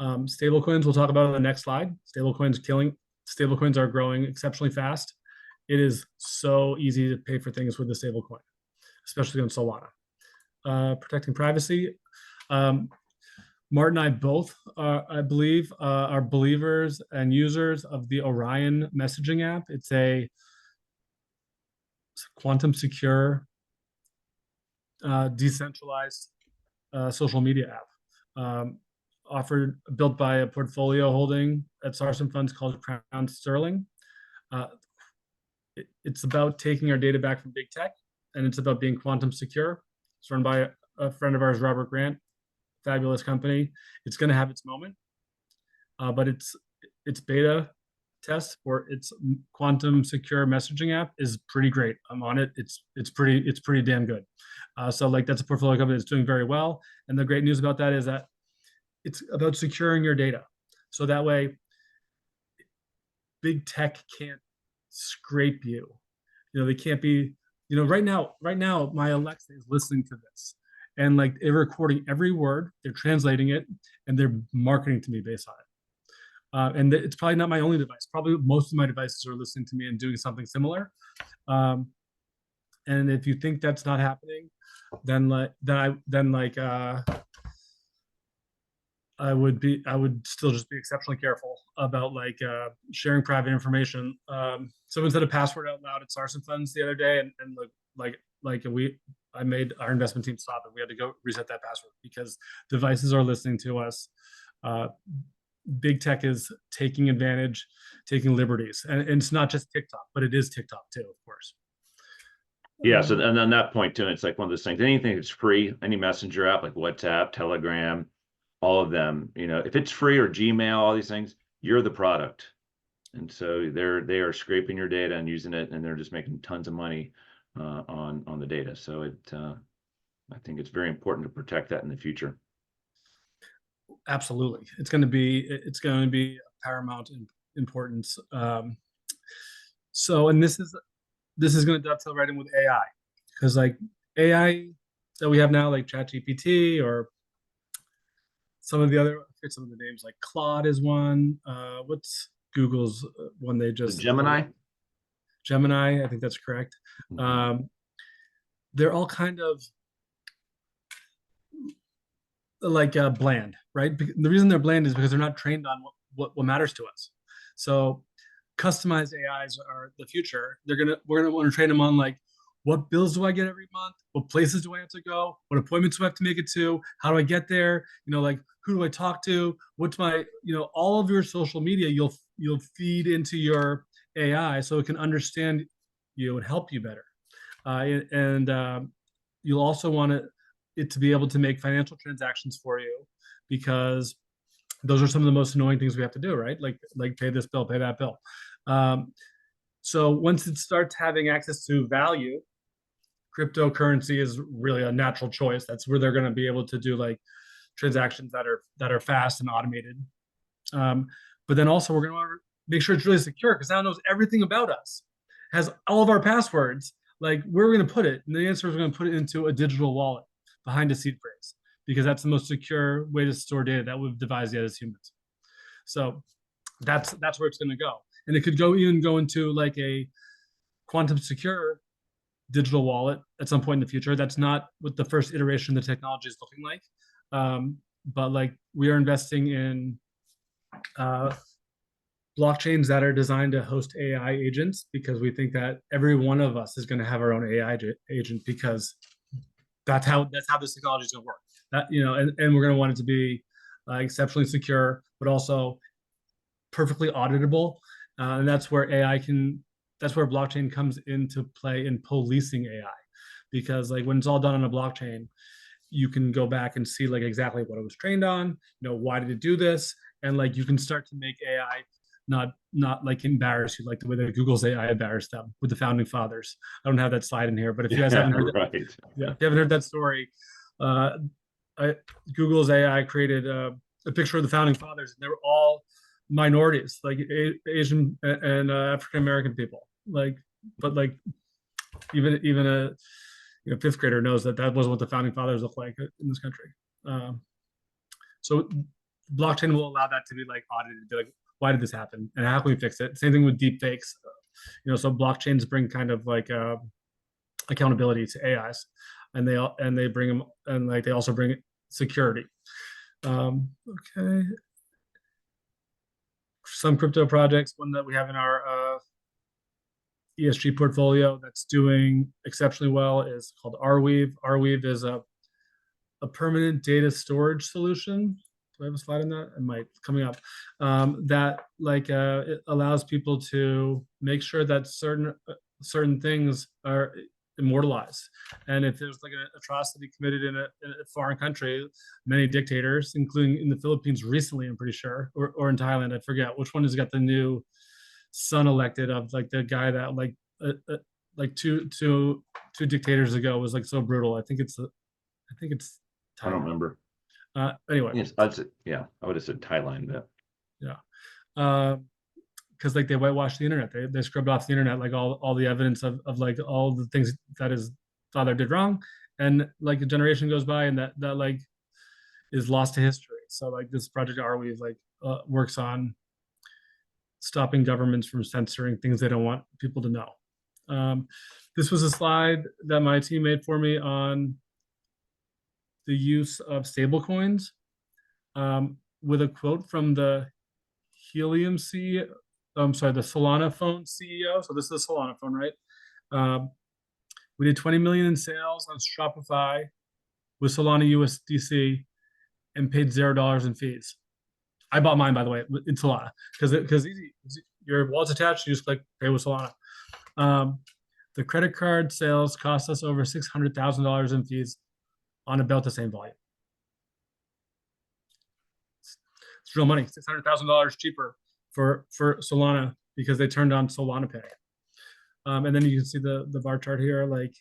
Stablecoins, we'll talk about on the next slide. Stablecoins are growing exceptionally fast. It is so easy to pay for things with a stablecoin, especially on Solana. Protecting privacy. Mart and I both, I believe, are believers and users of the Orion messaging app. It's a quantum secure, decentralized social media app. Built by a portfolio holding at Sarson Funds called Crown Sterling. It's about taking our data back from big tech, and it's about being quantum secure. It's run by a friend of ours, Robert Grant. Fabulous company. It's going to have its moment, but its beta test for its quantum secure messaging app is pretty great. I'm on it. It's pretty damn good. So like that's a portfolio company that's doing very well. And the great news about that is that it's about securing your data, so that way big tech can't scrape you. You know, they can't be. You know, right now, my Alexa is listening to this. And like they're recording every word, they're translating it, and they're marketing to me based on it. And it's probably not my only device. Probably most of my devices are listening to me and doing something similar. And if you think that's not happening, then I would still just be exceptionally careful about like sharing private information. Someone said a password out loud at Sarson Funds the other day, and I made our investment team stop it. We had to go reset that password because devices are listening to us. Big tech is taking advantage, taking liberties. And it's not just TikTok, but it is TikTok too, of course. Yeah, so and on that point too, it's like one of those things, anything that's free, any messenger app like WhatsApp, Telegram, all of them, you know, if it's free or Gmail, all these things, you're the product. And so they are scraping your data and using it, and they're just making tons of money on the data. So I think it's very important to protect that in the future. Absolutely, it's going to be paramount importance. So, and this is going to dovetail right in with AI, because like AI that we have now, like ChatGPT or some of the names, like Claude is one. What's Google's one? They just Gemini. Gemini, I think that's correct. Mm-hmm. They're all kind of like bland, right? The reason they're bland is because they're not trained on what matters to us. So customized AIs are the future. We're gonna want to train them on like, what bills do I get every month? What places do I have to go? What appointments do I have to make it to? How do I get there? You know, like who do I talk to? What's my, you know, all of your social media you'll feed into your AI so it can understand you and help you better. You'll also want it to be able to make financial transactions for you, because those are some of the most annoying things we have to do, right? Like pay this bill, pay that bill. So once it starts having access to value, cryptocurrency is really a natural choice. That's where they're going to be able to do like transactions that are fast and automated. But then also we're going to want to make sure it's really secure, because now it knows everything about us, has all of our passwords. Like, where are we going to put it? And the answer is we're going to put it into a digital wallet behind a seed phrase, because that's the most secure way to store data that we've devised yet as humans. So that's where it's going to go. And it could even go into like a quantum secure digital wallet at some point in the future. That's not what the first iteration of the technology is looking like. But like we are investing in blockchains that are designed to host AI agents, because we think that every one of us is going to have our own AI agent, because that's how this technology is going to work. That, you know, and we're going to want it to be exceptionally secure, but also perfectly auditable. And that's where blockchain comes into play in policing AI, because like when it's all done on a blockchain, you can go back and see like exactly what it was trained on, you know, why did it do this, and like you can start to make AI not like embarrass you like the way that Google's AI embarrassed them with the founding fathers. I don't have that slide in here, but if you guys haven't heard that, if you haven't heard that story, Google's AI created a picture of the founding fathers, and they were all minorities, like Asian and African American people. Like, but like even a fifth grader knows that that wasn't what the founding fathers looked like in this country. So blockchain will allow that to be like audited, be like, why did this happen, and how can we fix it? Same thing with deep fakes. So blockchains bring kind of like accountability to AIs, and they bring them, and like they also bring security. Okay. Some crypto projects, one that we have in our ESG portfolio that's doing exceptionally well is called Arweave. Arweave is a permanent data storage solution. Do I have a slide on that? It might coming up. That like it allows people to make sure that certain things are immortalized. And if there's like an atrocity committed in a foreign country, many dictators, including in the Philippines recently, I'm pretty sure, or in Thailand, I forget which one has got the new son elected of like the guy that like two dictators ago was like so brutal. I think it's Thailand. I don't remember. Anyway, yes, yeah, I would have said Thailand. But yeah. Because like they whitewashed the internet, they scrubbed off the internet like all the evidence of like all the things that his father did wrong, and like a generation goes by and that like is lost to history. So like this project Arweave like works on stopping governments from censoring things they don't want people to know. This was a slide that my team made for me on the use of stablecoins, with a quote from the Helium CEO. I'm sorry, the Solana phone CEO. So this is a Solana phone, right? We did 20 million in sales on Shopify with Solana USDC and paid $0 in fees. I bought mine, by the way, in Solana because easy. Your wallet's attached. You just click pay with Solana. The credit card sales cost us over $600,000 in fees on about the same volume. It's real money. $600,000 cheaper for Solana because they turned on Solana Pay. And then you can see the bar chart here, like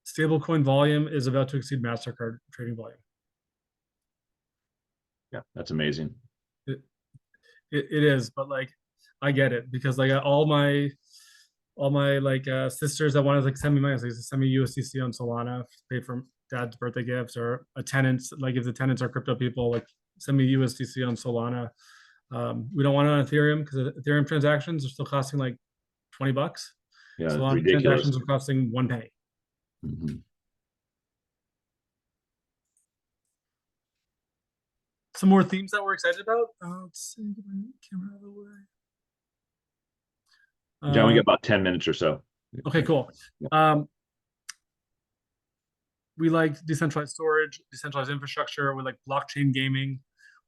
stablecoin volume is about to exceed MasterCard trading volume. Yeah, that's amazing. It is, but like I get it because like all my like sisters that wanted to like send me money, like send me USDC on Solana, pay for dad's birthday gifts, or a tenants, like if the tenants are crypto people, like send me USDC on Solana. We don't want it on Ethereum because Ethereum transactions are still costing like $20. Yeah, Solana ridiculous. transactions are costing 1 penny. Mm-hmm. Some more themes that we're excited about. Let's see, get my camera out of the way. John, we got about 10 minutes or so. Okay, cool. We like decentralized storage, decentralized infrastructure. We like blockchain gaming.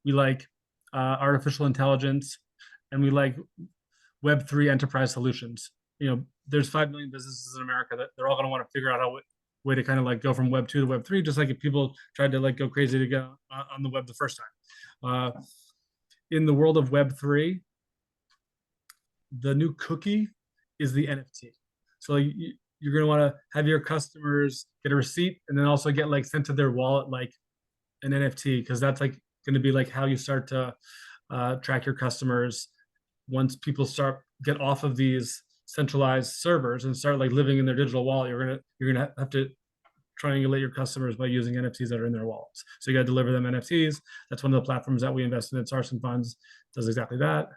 We like artificial intelligence, and we like Web3 enterprise solutions. There's 5 million businesses in America that they're all going to want to figure out a way to kind of like go from Web 2 to Web 3, just like if people tried to like go crazy to go on the web the first time. In the world of Web 3, the new cookie is the NFT. So you're going to want to have your customers get a receipt and then also get like sent to their wallet like an NFT, because that's like going to be like how you start to track your customers once people get off of these centralized servers and start like living in their digital wallet. You're gonna have to triangulate your customers by using NFTs that are in their wallets. So you got to deliver them NFTs. That's one of the platforms that we invest in at Sarson Funds. Does exactly that.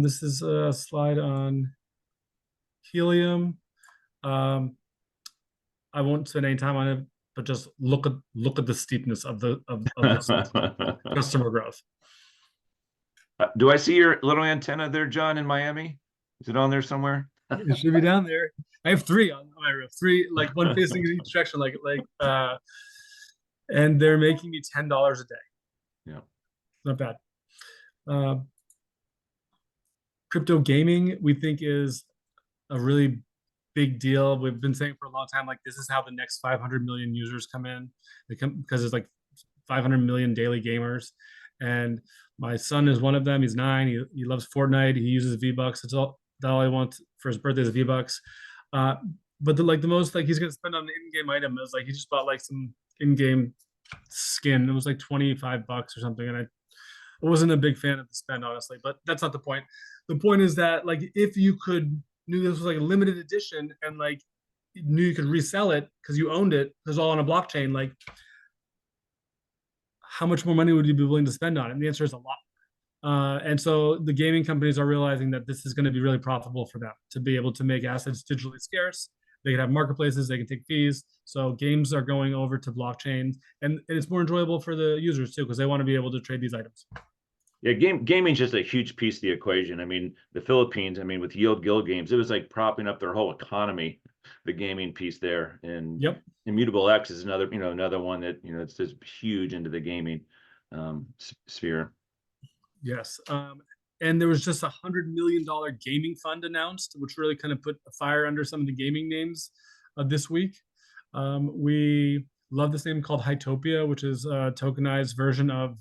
This is a slide on Helium. I won't spend any time on it, but just look at the steepness of this customer growth. Do I see your little antenna there, John, in Miami? Is it on there somewhere? It should be down there. I have 3 on my roof, 3, like one facing in each direction, and they're making me $10 a day. Yeah, not bad. Crypto gaming, we think, is a really big deal. We've been saying for a long time, like this is how the next 500 million users come in. They come because there's like 500 million daily gamers, and my son is one of them. He's 9. He loves Fortnite. He uses V-Bucks. That's all he wants for his birthday is V-Bucks. But the most like he's gonna spend on an in-game item is like he just bought like some in-game skin. It was like 25 bucks or something, and I wasn't a big fan of the spend, honestly. But that's not the point. The point is that like if you knew this was like a limited edition and like knew you could resell it because you owned it, because all on a blockchain, like how much more money would you be willing to spend on it? And the answer is a lot. And so the gaming companies are realizing that this is going to be really profitable for them to be able to make assets digitally scarce. They can have marketplaces, they can take fees. So games are going over to blockchain, and it's more enjoyable for the users too, because they want to be able to trade these items. Yeah, gaming's just a huge piece of the equation. I mean, the Philippines, I mean, with Yield Guild games, it was like propping up their whole economy, the gaming piece there. And Yep. Immutable X is another, another one that, it's just huge into the gaming sphere. Yes. And there was just $100 million gaming fund announced, which really kind of put a fire under some of the gaming names this week. We love this name called Hytopia, which is a tokenized version of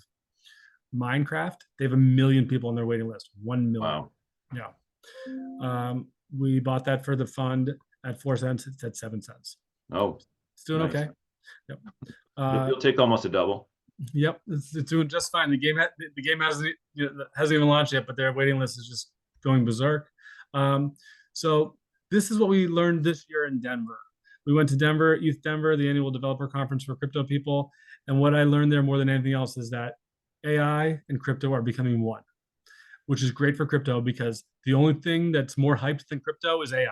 Minecraft. They have 1 million people on their waiting list. 1 million. Wow. Yeah. We bought that for the fund at 4 cents. It's at 7 cents. Oh, it's doing nice. Okay. Yep. You'll take almost a double. Yep, it's doing just fine. The game hasn't even launched yet, but their waiting list is just going berserk. So this is what we learned this year in Denver. We went to Denver, ETH Denver, the annual developer conference for crypto people, and what I learned there more than anything else is that AI and crypto are becoming one, which is great for crypto because the only thing that's more hyped than crypto is AI,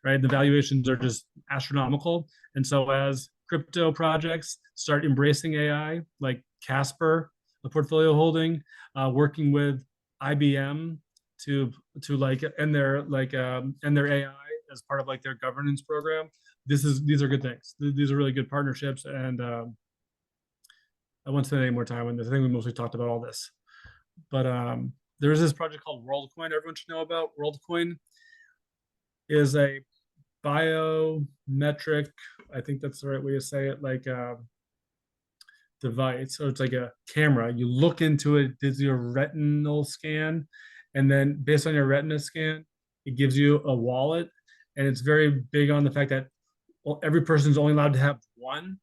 right? The valuations are just astronomical, and so as crypto projects start embracing AI, like Casper, a portfolio holding, working with IBM to like and their AI as part of like their governance program. These are good things. These are really good partnerships, and I won't spend any more time on this. I think we mostly talked about all this, but there is this project called WorldCoin. Everyone should know about. WorldCoin is a biometric, I think that's the right way to say it, like device. So it's like a camera. You look into it, does your retinal scan, and then based on your retina scan, it gives you a wallet. And it's very big on the fact that every person's only allowed to have one.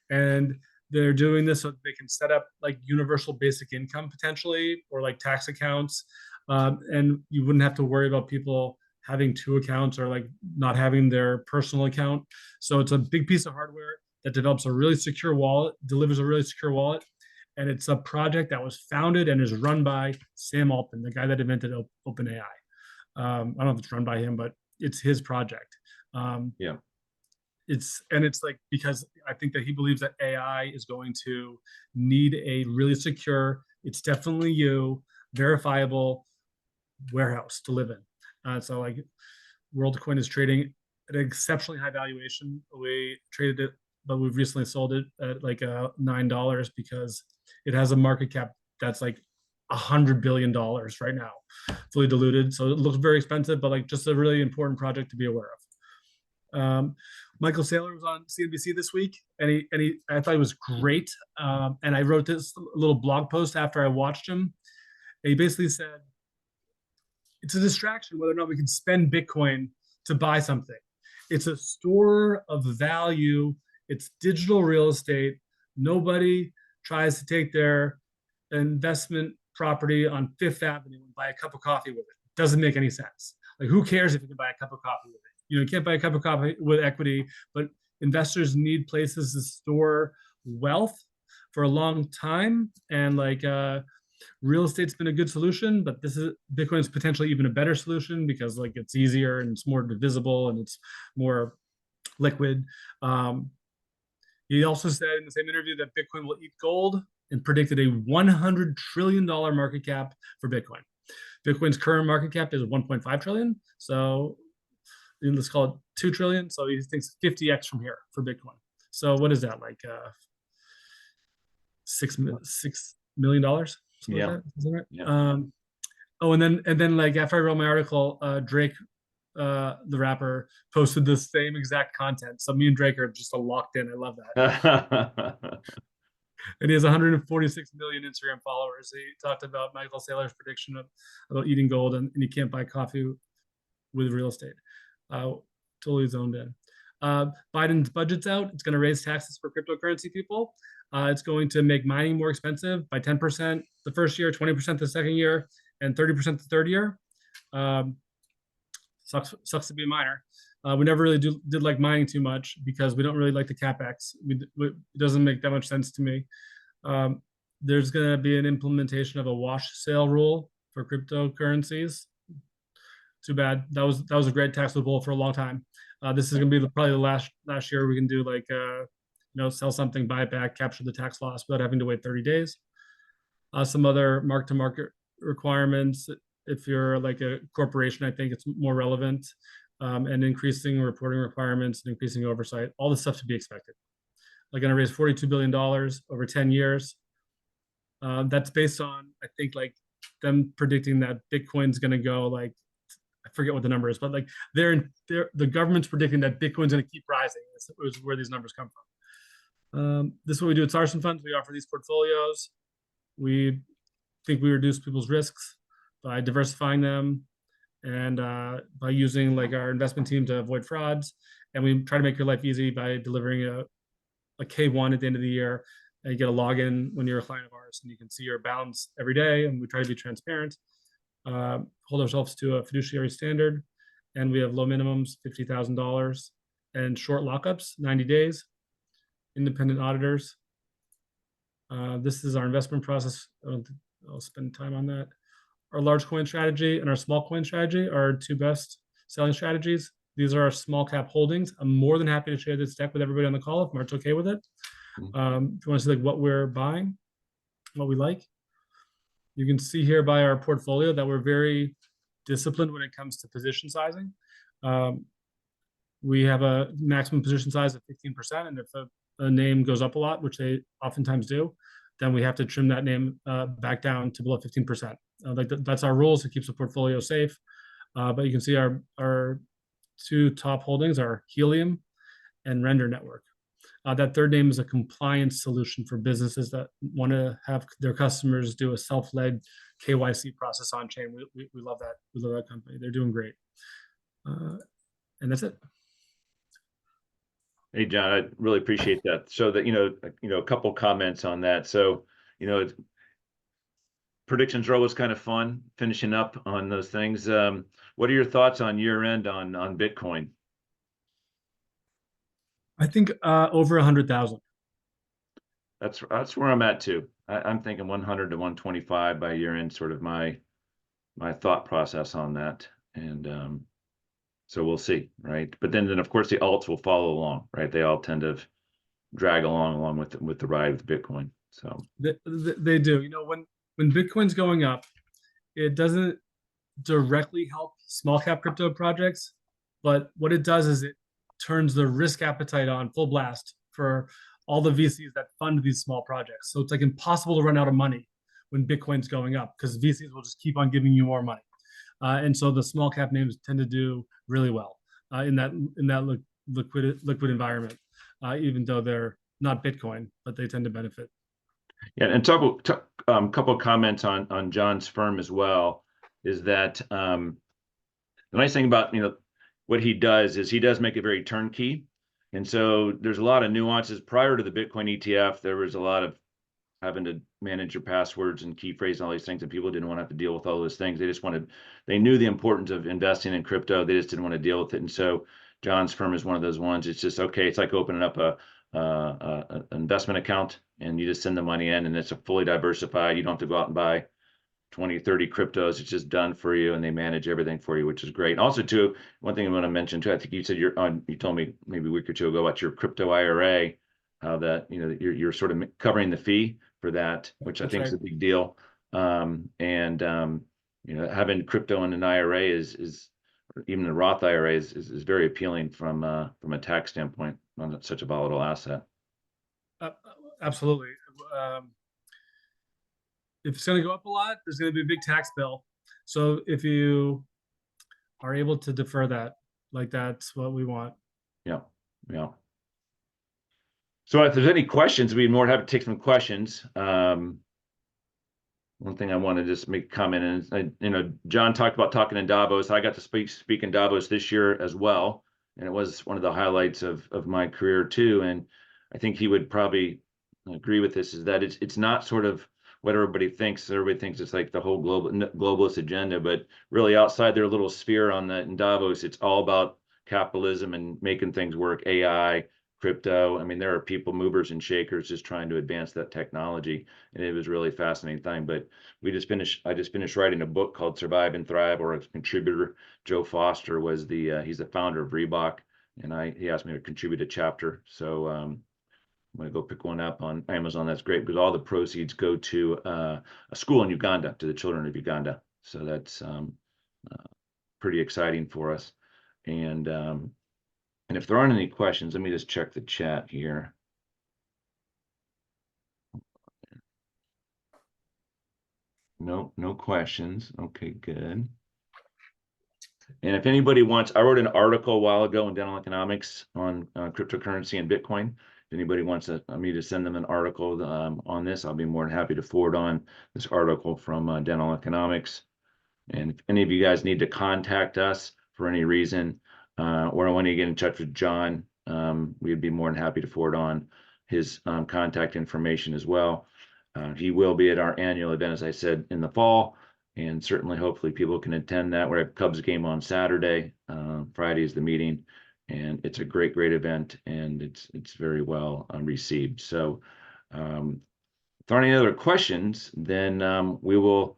And they're doing this so they can set up like universal basic income potentially, or like tax accounts. And you wouldn't have to worry about people having 2 accounts or like not having their personal account. So it's a big piece of hardware that develops a really secure wallet, delivers a really secure wallet. And it's a project that was founded and is run by Sam Altman, the guy that invented OpenAI. I don't know if it's run by him, but it's his project. Yeah. It's like, because I think that he believes that AI is going to need a really secure, it's definitely verifiable warehouse to live in. So like WorldCoin is trading at an exceptionally high valuation. We traded it, but we've recently sold it at like $9 because it has a market cap that's like $100 billion right now, fully diluted. So it looks very expensive, but like just a really important project to be aware of. Michael Saylor was on CNBC this week, and I thought he was great. And I wrote this little blog post after I watched him. And he basically said, it's a distraction whether or not we can spend Bitcoin to buy something. It's a store of value. It's digital real estate. Nobody tries to take their investment property on Fifth Avenue and buy a cup of coffee with it. It doesn't make any sense. Like, who cares if you can buy a cup of coffee with it? You can't buy a cup of coffee with equity, but investors need places to store wealth for a long time. And like, real estate's been a good solution, but Bitcoin is potentially even a better solution because like it's easier and it's more divisible and it's more liquid. He also said in the same interview that Bitcoin will eat gold and predicted a $100 trillion market cap for Bitcoin. Bitcoin's current market cap is 1.5 trillion. So let's call it 2 trillion. So he thinks 50x from here for Bitcoin. So what is that, like $6 million? Yeah. Like that? Is that right? Yeah. And then like after I wrote my article, Drake, the rapper, posted the same exact content. So me and Drake are just locked in. I love that. And he has 146 million Instagram followers. He talked about Michael Saylor's prediction about eating gold, and you can't buy coffee with real estate. Totally zoned in. Biden's budget's out. It's going to raise taxes for cryptocurrency people. It's going to make mining more expensive by 10% the first year, 20% the second year, and 30% the third year. Um, sucks to be a miner. We never really did like mining too much because we don't really like the capex. It doesn't make that much sense to me. There's going to be an implementation of a wash sale rule for cryptocurrencies. Too bad. That was a great tax loophole for a long time. This is going to be probably the last year we can do like sell something, buy it back, capture the tax loss without having to wait 30 days. Some other mark to market requirements. If you're like a corporation, I think it's more relevant, and increasing reporting requirements and increasing oversight. All this stuff to be expected. They're going to raise $42 billion over 10 years. That's based on, I think, like them predicting that Bitcoin's going to go like, I forget what the number is, but like the government's predicting that Bitcoin's going to keep rising. Is where these numbers come from. This is what we do at Sarson Funds. We offer these portfolios. We think we reduce people's risks by diversifying them and by using like our investment team to avoid frauds. And we try to make your life easy by delivering a K1 at the end of the year. And you get a login when you're a client of ours, and you can see your balance every day. And we try to be transparent, hold ourselves to a fiduciary standard, and we have low minimums, $50,000, and short lockups, 90 days. Independent auditors. This is our investment process. I'll spend time on that. Our large coin strategy and our small coin strategy are our two best selling strategies. These are our small cap holdings. I'm more than happy to share this deck with everybody on the call if Mart's okay with it. If you want to see like what we're buying, what we like, you can see here by our portfolio that we're very disciplined when it comes to position sizing. We have a maximum position size of 15%, and if a name goes up a lot, which they oftentimes do, then we have to trim that name back down to below 15%. That's our rules. It keeps the portfolio safe. But you can see our two top holdings are Helium and Render Network. That third name is a compliance solution for businesses that want to have their customers do a self-led KYC process on chain. We love that. We love that company. They're doing great. And that's it. Hey, John, I really appreciate that. So that, a couple comments on that. So, predictions are always kind of fun finishing up on those things. What are your thoughts on year end on Bitcoin? I think over 100,000. That's where I'm at too. I'm thinking 100 to 125 by year end, sort of my thought process on that. And so we'll see, right? But then of course the alts will follow along, right? They all tend to drag along with the ride with Bitcoin. So they do. When Bitcoin's going up, it doesn't directly help small cap crypto projects, but what it does is it turns the risk appetite on full blast for all the VCs that fund these small projects. So it's like impossible to run out of money when Bitcoin's going up because VCs will just keep on giving you more money. And so the small cap names tend to do really well in that liquid environment, even though they're not Bitcoin, but they tend to benefit. Yeah, and couple of comments on John's firm as well is that the nice thing about what he does is he does make it very turnkey, and so there's a lot of nuances. Prior to the Bitcoin ETF, there was a lot of having to manage your passwords and key phrase and all these things, and people didn't want to have to deal with all those things. They knew the importance of investing in crypto. They just didn't want to deal with it. And so John's firm is one of those ones. It's just, okay, it's like opening up an investment account and you just send the money in and it's a fully diversified. You don't have to go out and buy 20, 30 cryptos. It's just done for you and they manage everything for you, which is great. Also too, one thing I want to mention too, I think you said you told me maybe a week or two ago about your crypto IRA, how that, you're sort of covering the fee for that, which I think is a big deal. Having crypto in an IRA is even a Roth IRA is very appealing from a tax standpoint on such a volatile asset. Absolutely. If it's going to go up a lot, there's going to be a big tax bill. So if you are able to defer that, like that's what we want. Yeah. So if there's any questions, we'd be more than happy to take some questions. One thing I want to just make a comment, and John talked about talking in Davos. I got to speak in Davos this year as well. and it was one of the highlights of my career too. And I think he would probably agree with this, is that it's not sort of what everybody thinks. Everybody thinks it's like the whole globalist agenda, but really outside their little sphere in Davos, it's all about capitalism and making things work, AI, crypto. I mean, there are people, movers and shakers, just trying to advance that technology, and it was really fascinating thing. But I just finished writing a book called Survive and Thrive, or a contributor, Joe Foster was he's the founder of Reebok, and he asked me to contribute a chapter. So I'm going to go pick one up on Amazon. That's great, because all the proceeds go to a school in Uganda, to the children of Uganda. So that's pretty exciting for us. And if there aren't any questions, let me just check the chat here. No questions. Okay, good. And if anybody wants, I wrote an article a while ago in Dental Economics on cryptocurrency and Bitcoin. If anybody wants me to send them an article on this, I'll be more than happy to forward on this article from Dental Economics. And if any of you guys need to contact us for any reason, or I want to get in touch with John, we'd be more than happy to forward on his contact information as well. He will be at our annual event, as I said, in the fall, and certainly, hopefully, people can attend that. We have Cubs game on Saturday. Friday is the meeting, and it's a great event, and it's very well received. So, if there aren't any other questions, then we will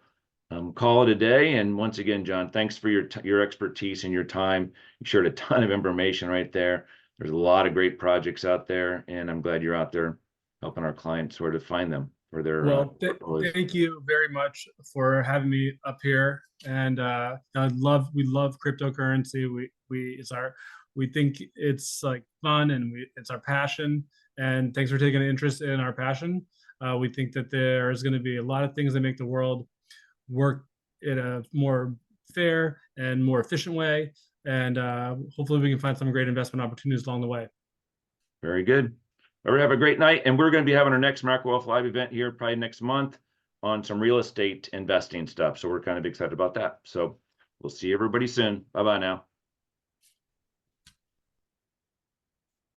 call it a day. And once again, John, thanks for your expertise and your time. You shared a ton of information right there. There's a lot of great projects out there, and I'm glad you're out there helping our clients sort of find them for their Well, portfolios. thank you very much for having me up here. And we love cryptocurrency. We think it's like fun, and it's our passion. And thanks for taking an interest in our passion. We think that there's going to be a lot of things that make the world work in a more fair and more efficient way. And hopefully we can find some great investment opportunities along the way. Very good. Everybody have a great night. And we're going to be having our next MacroWealth Live event here probably next month on some real estate investing stuff. So we're kind of excited about that. So we'll see everybody soon. Bye-bye now.